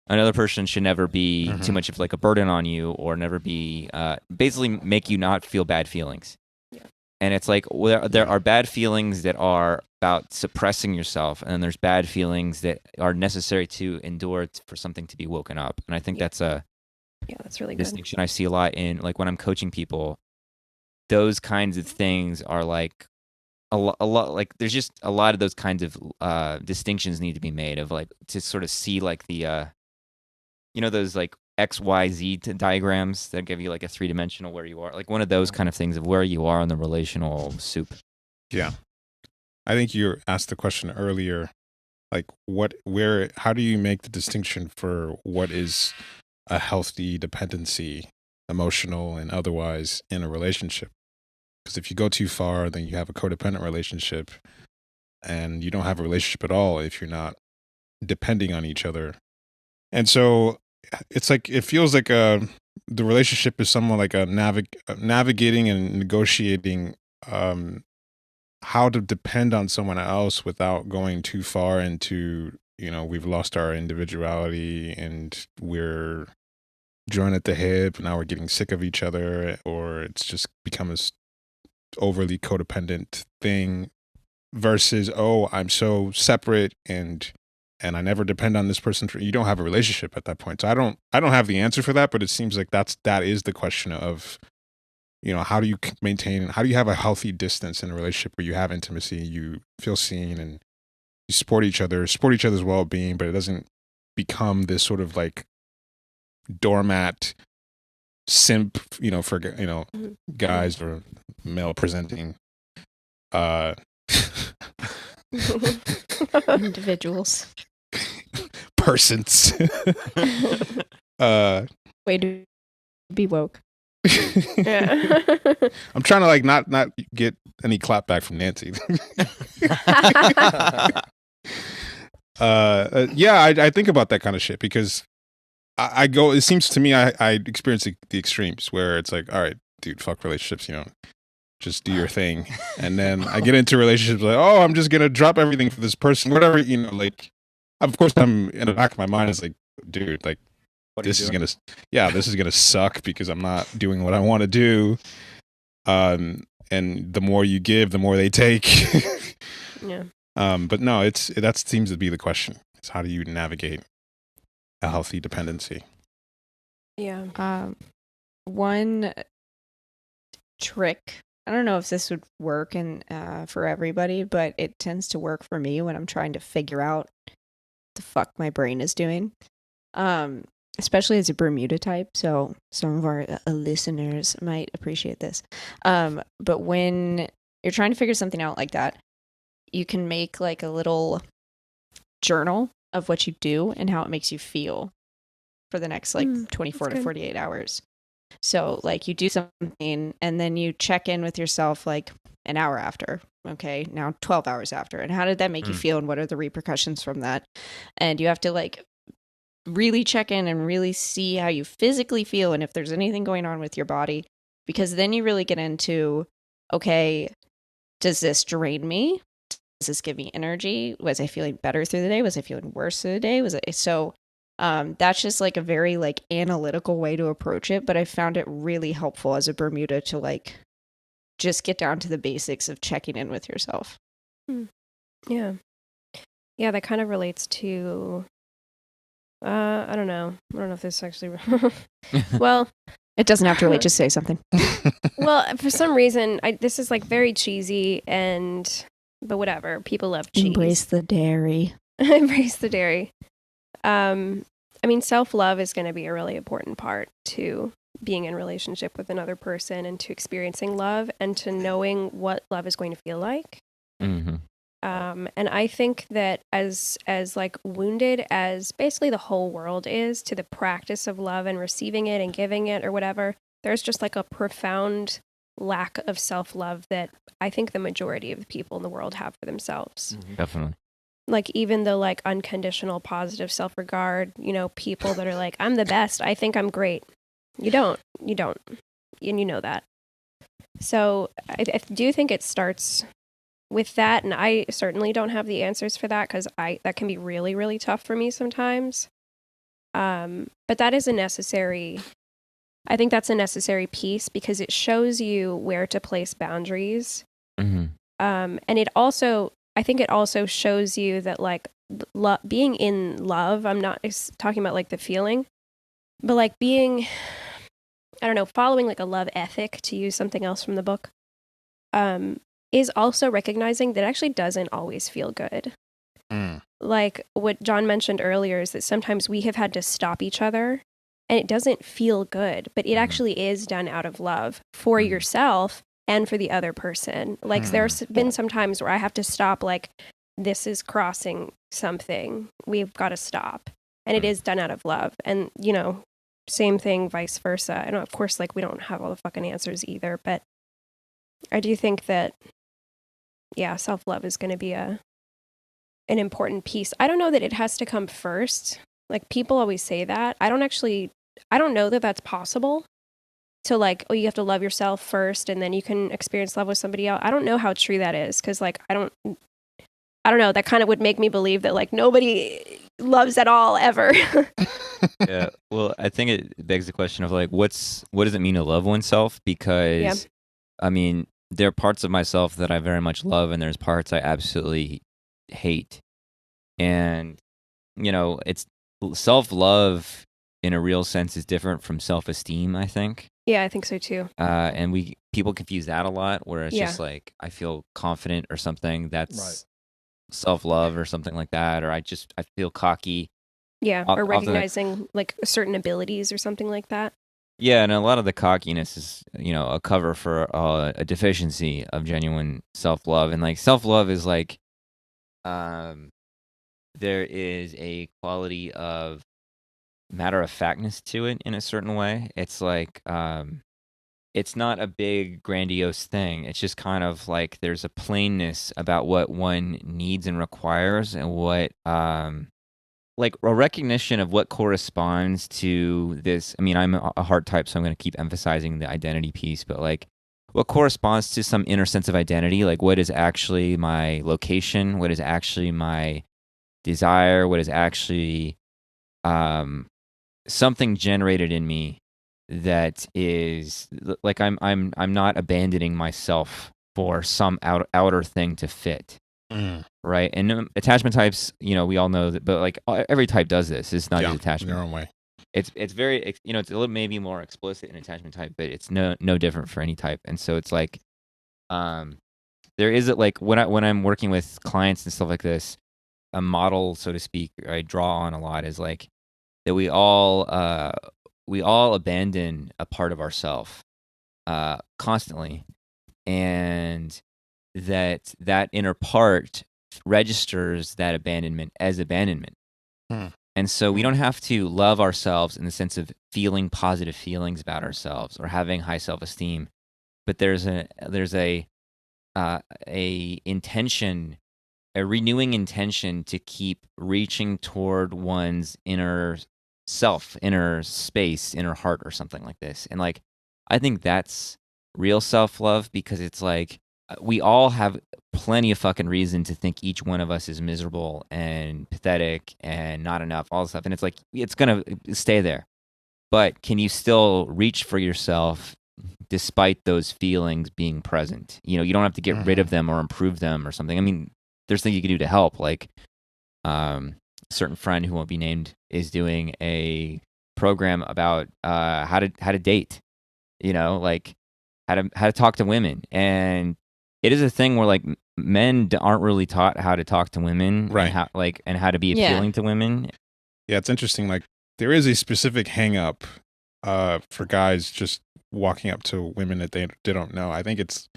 Another person should never be too much of like a burden on you, or never be basically make you not feel bad feelings. Yeah. And it's like there are bad feelings that are about suppressing yourself, and then there's bad feelings that are necessary to endure for something to be woken up. And I think that's that's really good distinction I see a lot in like when I'm coaching people. Those kinds of things are like a lot like there's just a lot of those kinds of distinctions need to be made of like to sort of see like the you know, those like XYZ diagrams that give you like a 3-dimensional where you are, like one of those kind of things of where you are on the relational soup. Yeah. I think you asked the question earlier, like how do you make the distinction for what is a healthy dependency, emotional and otherwise, in a relationship? Because if you go too far, then you have a codependent relationship, and you don't have a relationship at all if you're not depending on each other. And so it's like, it feels like the relationship is somewhat like a navigating and negotiating how to depend on someone else without going too far into, you know, we've lost our individuality and we're joined at the hip, and now we're getting sick of each other, or it's just become this overly codependent thing versus, oh, I'm so separate and I never depend on this person. You don't have a relationship at that point. So I don't have the answer for that, but it seems like that is the question of, you know, how do you have a healthy distance in a relationship where you have intimacy, you feel seen, and you support each other's well-being, but it doesn't become this sort of like doormat simp, you know, for, you know, guys or male presenting individuals. Persons. Way to be woke. Yeah. I'm trying to like not get any clap back from Nancy. Yeah, I think about that kind of shit because I go, it seems to me I experience the extremes where it's like, all right, dude, fuck relationships, you know, just do your thing. And then I get into relationships like, oh, I'm just going to drop everything for this person, whatever, you know, like, of course, I'm in the back of my mind is like, dude, like, this is going to suck because I'm not doing what I want to do. And the more you give, the more they take. Yeah. But no, that seems to be the question. It's how do you navigate a healthy dependency? Yeah. One trick, I don't know if this would work for everybody, but it tends to work for me when I'm trying to figure out what the fuck my brain is doing. Especially as a Bermuda type, so some of our listeners might appreciate this. But when you're trying to figure something out like that, you can make like a little journal of what you do and how it makes you feel for the next like 24 to 48 hours. So like you do something and then you check in with yourself like an hour after. Okay, now 12 hours after. And how did that make you feel, and what are the repercussions from that? And you have to like really check in and really see how you physically feel and if there's anything going on with your body, because then you really get into, okay, does this drain me? Does this give me energy? Was I feeling better through the day? Was I feeling worse through the day? That's just like a very like analytical way to approach it, but I found it really helpful as a Bermuda to like just get down to the basics of checking in with yourself. Yeah, that kind of relates to I don't know if this actually well, it doesn't have to relate, just say something. Well, for some reason this is like very cheesy, but whatever, people love cheese. Embrace the dairy. Embrace the dairy. I mean, self-love is going to be a really important part to being in relationship with another person and to experiencing love and to knowing what love is going to feel like. Mm-hmm. And I think that as like wounded as basically the whole world is to the practice of love and receiving it and giving it or whatever, there's just like a profound lack of self-love that I think the majority of the people in the world have for themselves. Definitely. Like even the like unconditional positive self-regard, you know, people that are like, I'm the best, I think I'm great. You don't, and you know that. So I do think it starts with that, and I certainly don't have the answers for that because that can be really, really tough for me sometimes. But that is I think that's a necessary piece because it shows you where to place boundaries. Mm-hmm. And I think it also shows you that like being in love, I'm not talking about like the feeling, but like being, I don't know, following like a love ethic, to use something else from the book, is also recognizing that it actually doesn't always feel good. Like what John mentioned earlier is that sometimes we have had to stop each other and it doesn't feel good, but it actually is done out of love for yourself and for the other person. Like there's been some times where I have to stop, like, this is crossing something. We've got to stop. And it is done out of love. And, you know, same thing, vice versa. And of course, like, we don't have all the fucking answers either, but I do think that, yeah, self-love is going to be an important piece. I don't know that it has to come first. Like, people always say that. I don't know that that's possible. To like, oh, you have to love yourself first and then you can experience love with somebody else. I don't know how true that is because like I don't know, that kind of would make me believe that like nobody loves at all ever. Yeah, well, I think it begs the question of like what does it mean to love oneself? Because I mean, there are parts of myself that I very much love and there's parts I absolutely hate. And you know, it's self-love in a real sense is different from self-esteem, I think. Yeah, I think so too. And people confuse that a lot, where it's Yeah. just like I feel confident or something. That's self-love or something like that, or I feel cocky. Yeah, Often or recognizing like certain abilities or something like that. Yeah, and a lot of the cockiness is, you know, a cover for a deficiency of genuine self-love, and like self-love is like, there is a quality of matter-of-factness to it in a certain way. It's like, it's not a big grandiose thing. It's just kind of like there's a plainness about what one needs and requires, and what, like a recognition of what corresponds to this. I mean, I'm a heart type, so I'm going to keep emphasizing the identity piece, but like what corresponds to some inner sense of identity, like what is actually my location, what is actually my desire, what is actually, something generated in me that is like I'm not abandoning myself for some outer thing to fit, right? And attachment types, you know, we all know that, but like every type does this. It's not just in attachment. their own way. It's very, you know, it's a little maybe more explicit in attachment type, but it's no different for any type. And so it's like, there is like when I'm working with clients and stuff like this, a model, so to speak, I draw on a lot is like that we all abandon a part of ourself constantly, and that inner part registers that abandonment as abandonment. And so we don't have to love ourselves in the sense of feeling positive feelings about ourselves or having high self-esteem, but there's a intention, a renewing intention to keep reaching toward one's inner self, inner space, inner heart, or something like this. And like, I think that's real self-love, because it's like we all have plenty of fucking reason to think each one of us is miserable and pathetic and not enough, all this stuff. And it's like, it's gonna stay there. But can you still reach for yourself despite those feelings being present? You know, you don't have to get rid of them or improve them or something. I mean, there's things you can do to help. Like, a certain friend who won't be named is doing a program about how to date. You know, like how to talk to women, and it is a thing where like men aren't really taught how to talk to women, Right? And how to be appealing to women. Yeah, it's interesting. Like there is a specific hang up for guys just walking up to women that they don't know. I think it's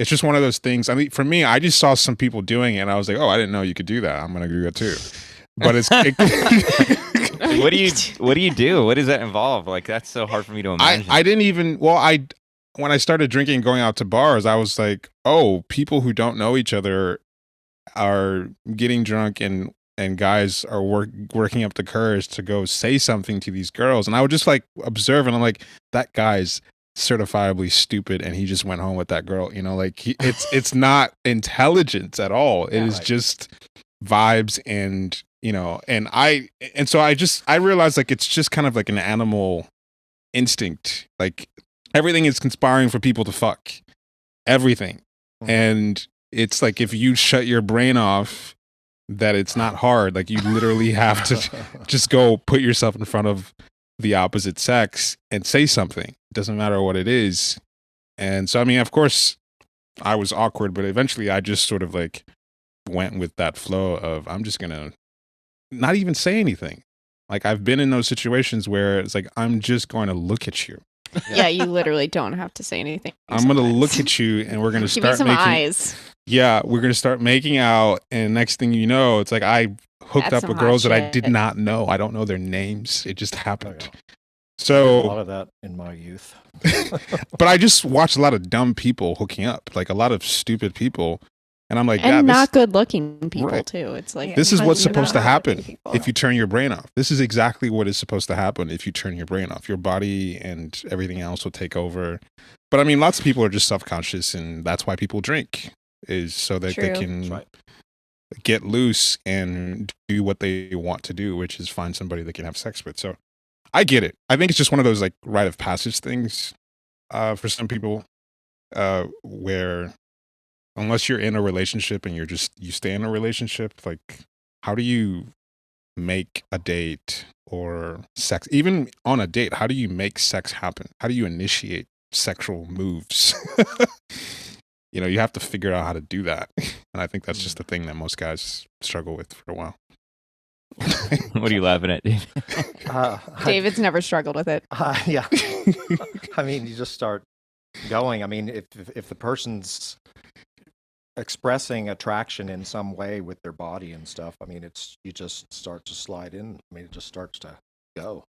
just one of those things. I mean, for me, I just saw some people doing it and I was like, oh, I didn't know you could do that. I'm going to do that too. But it's what do you do? What does that involve? Like, that's so hard for me to imagine. I didn't even, when I started drinking and going out to bars, I was like, oh, people who don't know each other are getting drunk and guys are working up the courage to go say something to these girls. And I would just like observe and I'm like, that guy's certifiably stupid and he just went home with that girl. You know, like it's not intelligence at all. It is just vibes and, you know, and so I realized like it's just kind of like an animal instinct. Like everything is conspiring for people to fuck. Everything. And it's like if you shut your brain off, that it's not hard. Like you literally have to just go put yourself in front of the opposite sex and say something. It doesn't matter what it is. And so, I mean, of course, I was awkward, but eventually I just sort of like went with that flow of I'm just going to not even say anything. Like I've been in those situations where it's like, I'm just going to look at you. Yeah, you literally don't have to say anything. I'm going to look at you and we're going to start Give me some making eyes. Yeah, we're going to start making out. And next thing you know, it's like I hooked That's up some with girls hot that I shit. did not know. I don't know their names. It just happened. A So, lot of that in my youth. but I just watched a lot of dumb people hooking up, like a lot of stupid people. And I'm like, And yeah, not good looking people Right. too. It's like this is what's You're supposed to not happen hurting people. if you turn your brain off. This is exactly what is supposed to happen if you turn your brain off. Your body and everything else will take over. But I mean, lots of people are just self-conscious, and that's why people drink, is so that they True. can That's right. get loose and do what they want to do, which is find somebody they can have sex with. So I get it. I think it's just one of those like rite of passage things for some people where unless you're in a relationship and you stay in a relationship, like how do you make a date or sex? Even on a date, how do you make sex happen? How do you initiate sexual moves? You know, you have to figure out how to do that. And I think that's just the thing that most guys struggle with for a while. What are you laughing at, Dave? David's never struggled with it. Yeah. I mean, you just start going. I mean, if the person's expressing attraction in some way with their body and stuff, I mean, you just start to slide in. I mean, it just starts to go.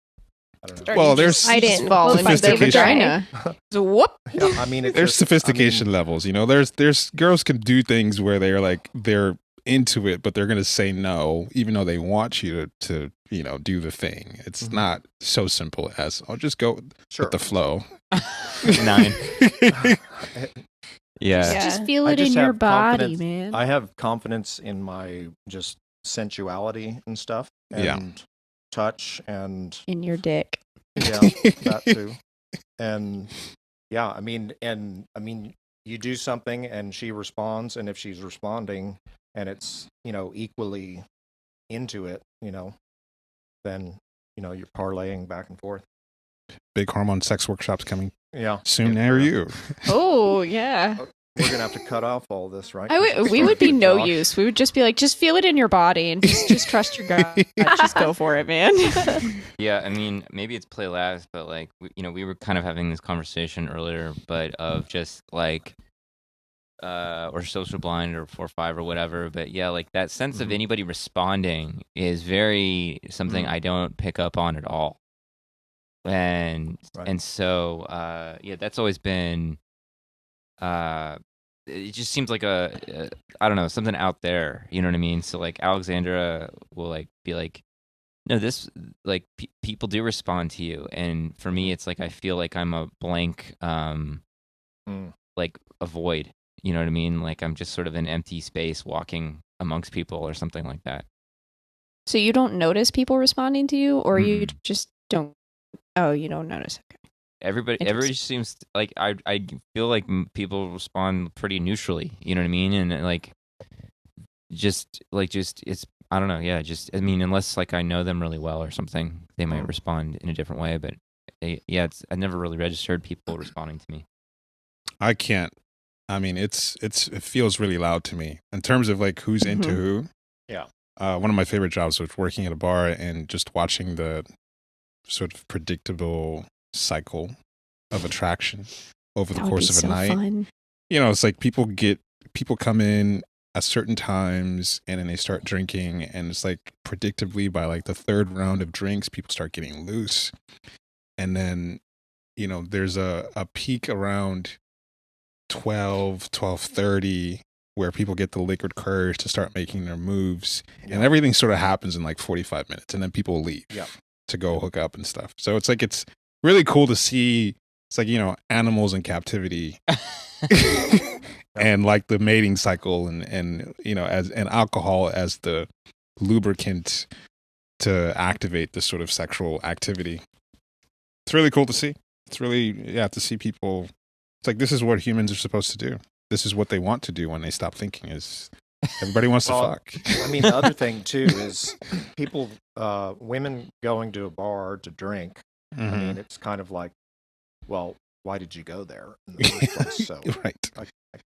I don't know. Well, there's slide in. Fall Well, into the sophistication. vagina. So whoop. Yeah, I mean, it's There's just, sophistication levels, you know. There's girls can do things where they're into it, but they're gonna say no, even though they want you to you know do the thing. It's not so simple as I'll just go Sure. with the flow. 9. Yeah. Just feel I it in just your have body, confidence- man. I have confidence in my just sensuality and stuff, and Yeah. touch, and in your dick. yeah, that too. And yeah, I mean, you do something and she responds, and if she's responding and it's, you know, equally into it, you know, then, you know, you're parlaying back and forth. Big hormone sex workshops coming Yeah. soon Yeah. near you. Oh yeah. We're going to have to cut off all this, right? We would be no use. We would just be like, just feel it in your body and just trust your gut. Just go for it, man. Yeah, I mean, maybe it's play last, but like, we were kind of having this conversation earlier, but of just like, or social blind or 4-5 or whatever. But yeah, like that sense of anybody responding is very something I don't pick up on at all. And so, yeah, that's always been, it just seems like I don't know, something out there, you know what I mean? So like Alexandra will like be like, no, this like people do respond to you. And for me, it's like, I feel like I'm a blank, like a void, you know what I mean? Like I'm just sort of an empty space walking amongst people or something like that. So you don't notice people responding to you, or you just don't? Oh, you don't notice. Okay. Everybody seems like I feel like people respond pretty neutrally, you know what I mean? And like just it's, I don't know, yeah, just I mean, unless like I know them really well or something, they might respond in a different way. But yeah, I never really registered people responding to me. I can't. I mean, it feels really loud to me in terms of like who's into who. Yeah. One of my favorite jobs was working at a bar and just watching the sort of predictable cycle of attraction over the That would course be of a so night. fun. You know, it's like people come in at certain times and then they start drinking, and it's like predictably by like the third round of drinks, people start getting loose. And then, you know, there's a peak around 12:30 where people get the liquid courage to start making their moves, and everything sort of happens in like 45 minutes, and then people leave to go hook up and stuff. So it's like, it's really cool to see. It's like, you know, animals in captivity and like the mating cycle and you know, as and alcohol as the lubricant to activate this sort of sexual activity. It's really cool to see. It's really, to see people. It's like, this is what humans are supposed to do. This is what they want to do when they stop thinking, is everybody wants to fuck. I mean, the other thing too is people, women going to a bar to drink. I mean, it's kind of like, well, why did you go there in the first place? So Right.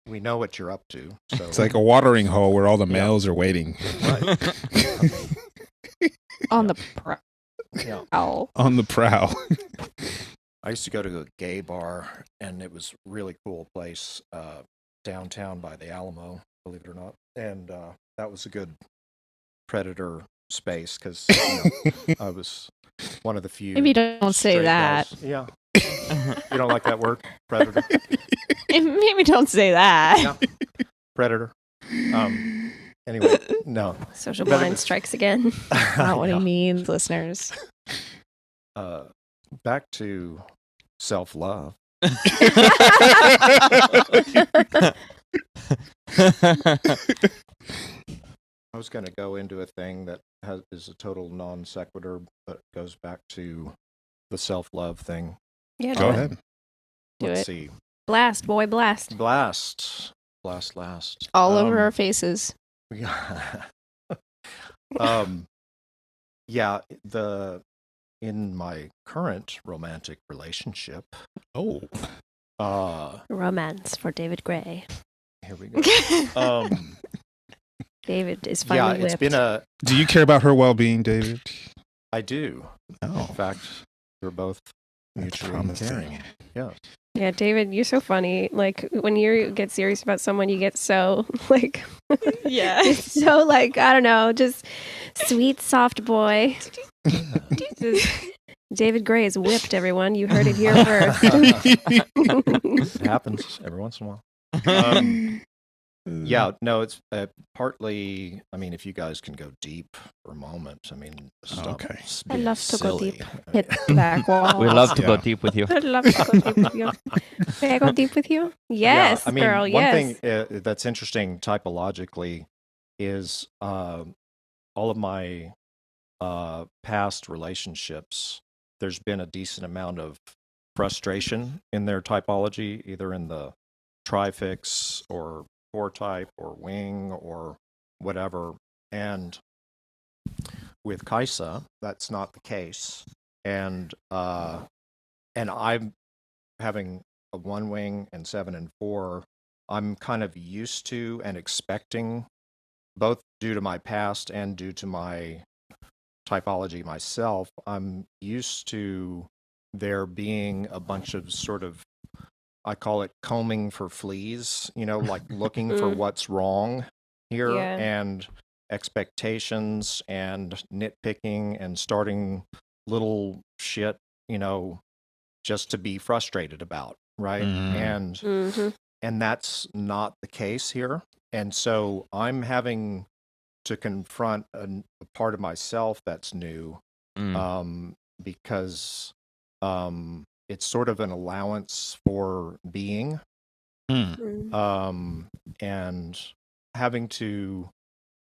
we know what you're up to. So It's like a watering hole where all the males are waiting. On the prowl. On the prowl. I used to go to a gay bar, and it was a really cool place downtown by the Alamo, believe it or not. And that was a good predator space because I was one of the few. Maybe don't say straight that. guys. Yeah. You don't like that word, predator? Maybe don't say that. Yeah. Predator. Anyway, no. Social blind strikes again. Not what he means, listeners. Back to self-love. I was going to go into a thing that is a total non sequitur, but goes back to the self-love thing. Yeah, Go ahead. Do Let's it. see. Blast, boy, blast. Blast. All over our faces. Yeah. In my current romantic relationship. Romance for David Gray. Here we go. David is finally it's whipped. been Do you care about her well-being, David? I do. Oh. In fact, we're both mutually caring. Yeah. Yeah, David, you're so funny. Like, when you get serious about someone, you get so, like... Yeah. it's so, like, I don't know, just sweet, soft boy. David Gray is whipped, everyone. You heard it here first. It happens every once in a while. Yeah, no, it's partly, I mean, if you guys can go deep for a moment, I mean, Okay. I love to go silly. deep. Hit the back wall. We love to go deep with you. I'd love to go deep with you. May I go deep with you? Yes, I mean, girl, one yes. thing that's interesting typologically is all of my past relationships, there's been a decent amount of frustration in their typology, either in the Trifix or four type or wing or whatever. And with Kaisa, that's not the case. And I'm having a one wing and 7 and 4. I'm kind of used to and expecting, both due to my past and due to my typology myself, I'm used to there being a bunch of sort of, I call it combing for fleas, like looking for what's wrong here, and expectations and nitpicking and starting little shit, just to be frustrated about, right? And that's not the case here. And so I'm having to confront a part of myself that's new, because it's sort of an allowance for being, and having to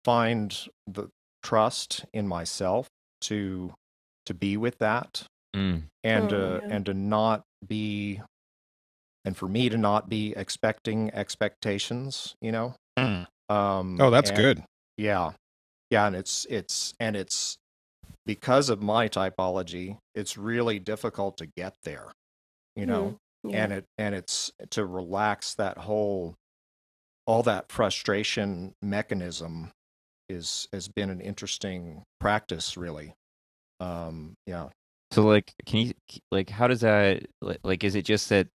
find the trust in myself to be with that, and to not be, and for me to not be expecting expectations, That's good. Yeah, and it's because of my typology, it's really difficult to get there, and it's to relax that all that frustration mechanism has been an interesting practice, really. So like, can you like, how does that like? Is it just that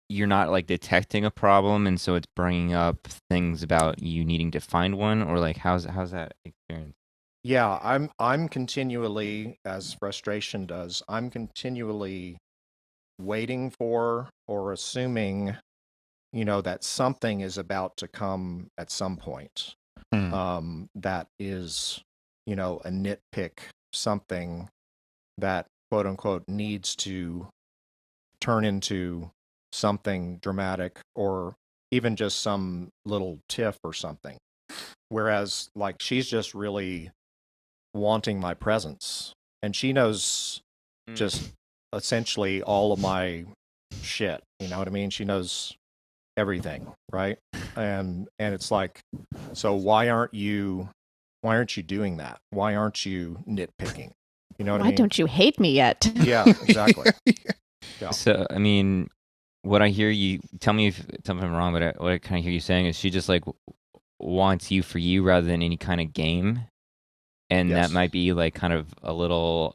you're not like detecting a problem, and so it's bringing up things about you needing to find one, or like how's that experience? Yeah, I'm continually, as frustration does, I'm continually waiting for or assuming, that something is about to come at some point. That is, a nitpick, something that quote unquote needs to turn into something dramatic, or even just some little tiff or something. Whereas like she's just really wanting my presence, and she knows just essentially all of my shit, you know what I mean? She knows everything, right? And it's like, so why aren't you doing that? Why aren't you nitpicking? You know what I Why mean? don't you hate me yet? Yeah, exactly. Yeah. So I mean, what I hear you tell me if I'm wrong, but what I kind of hear you saying is she just like wants you for you rather than any kind of game, and Yes. that might be like kind of a little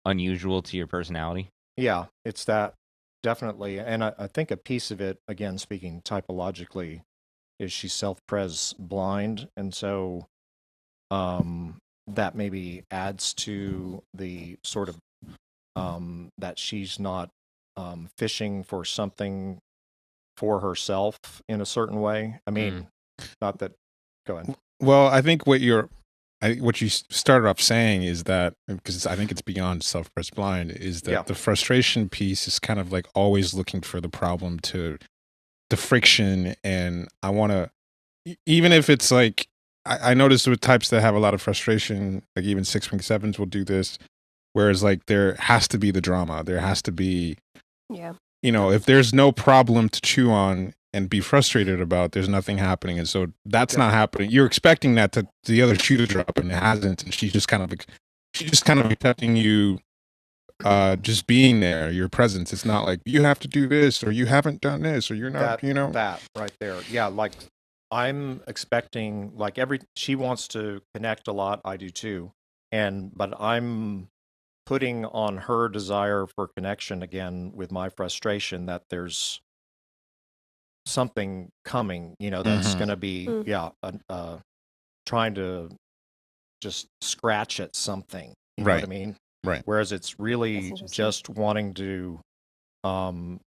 unusual to your personality. Yeah, it's that, definitely. And I think a piece of it, again, speaking typologically, is she's self-pres blind. And so that maybe adds to the sort of that she's not fishing for something for herself in a certain way. I mean, not that, go ahead. Well, I think what you started off saying is that, because I think it's beyond self-pres blind, is that the frustration piece is kind of like always looking for the problem, to the friction. And I want to, even if it's like, I noticed with types that have a lot of frustration, like even 6.7s will do this, whereas like there has to be the drama. There has to be, if there's no problem to chew on and be frustrated about, there's nothing happening. And so that's not happening. You're expecting that to the other shoe to drop, and it hasn't. And she's just kind of accepting you, just being there, your presence. It's not like you have to do this, or you haven't done this, or you're not, that right there. Yeah. Like I'm expecting, like she wants to connect a lot. I do too. But I'm putting on her desire for connection again with my frustration that there's something coming, that's going to be, trying to just scratch at something. You know what I mean? Right. Whereas it's really just wanting to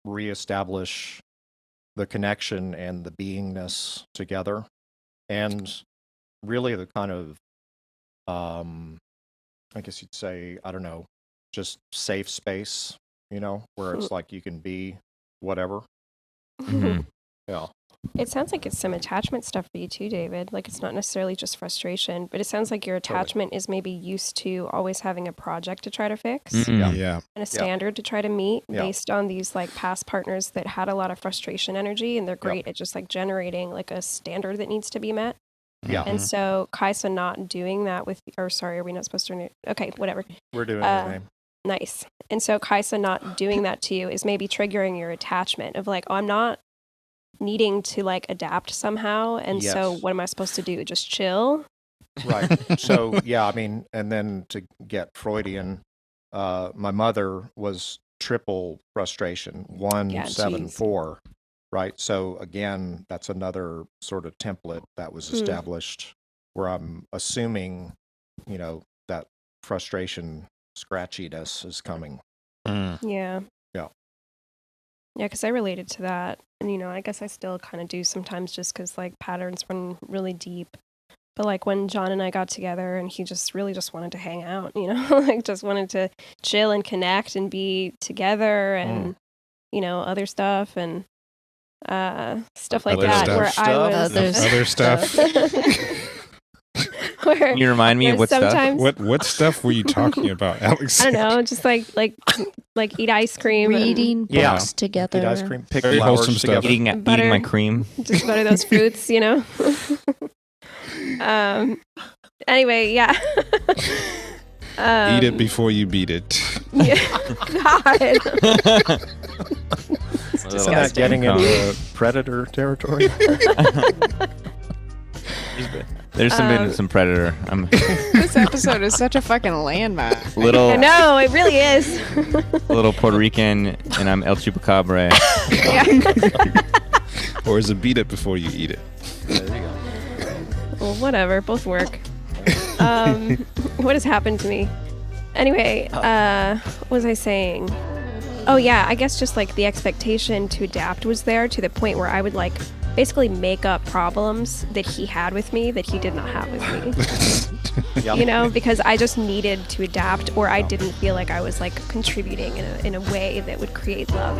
reestablish the connection and the beingness together. And really the kind of, I guess you'd say, I don't know, just safe space, where it's like you can be whatever. Yeah. It sounds like it's some attachment stuff for you too, David. Like it's not necessarily just frustration, but it sounds like your attachment is maybe used to always having a project to try to fix Yeah. and a standard to try to meet based on these like past partners that had a lot of frustration energy, and they're great at just like generating like a standard that needs to be met. Yeah. And so Kaisa not doing that with, or sorry, are we not supposed to? Okay, whatever. We're doing it. Nice. And so Kaisa not doing that to you is maybe triggering your attachment of like, oh, I'm not needing to like adapt somehow. And so what am I supposed to do? Just chill? Right. So, yeah, I mean, and then to get Freudian, my mother was triple frustration, 1, 7, 4. Right. So again, that's another sort of template that was established where I'm assuming, that frustration scratchiness is coming. Yeah. Yeah. Yeah, because I related to that. And, I guess I still kind of do sometimes just because, like, patterns run really deep. But, like, when John and I got together and he just really just wanted to hang out, like, just wanted to chill and connect and be together and, other stuff and stuff like that. Where I was... Other stuff. Where Can you remind me of what stuff? What stuff were you talking about, Alex? I don't know, just like eat ice cream, reading books together, eat ice cream, pick very flowers wholesome stuff. together. Eating my cream, just butter those fruits, Anyway, yeah. Eat it before you beat it. Yeah. God. Isn't that getting into predator territory? There's some predator. I'm This episode is such a fucking landmark. little I know, it really is. a little Puerto Rican, and I'm El Chupacabra. Or is it beat it before you eat it? There you go. Well, whatever, both work. What has happened to me? Anyway, what was I saying? Oh yeah, I guess just like the expectation to adapt was there to the point where I would like basically make up problems that he had with me that he did not have with me. Yep. You know, because I just needed to adapt, or I didn't feel like I was like contributing in a way that would create love.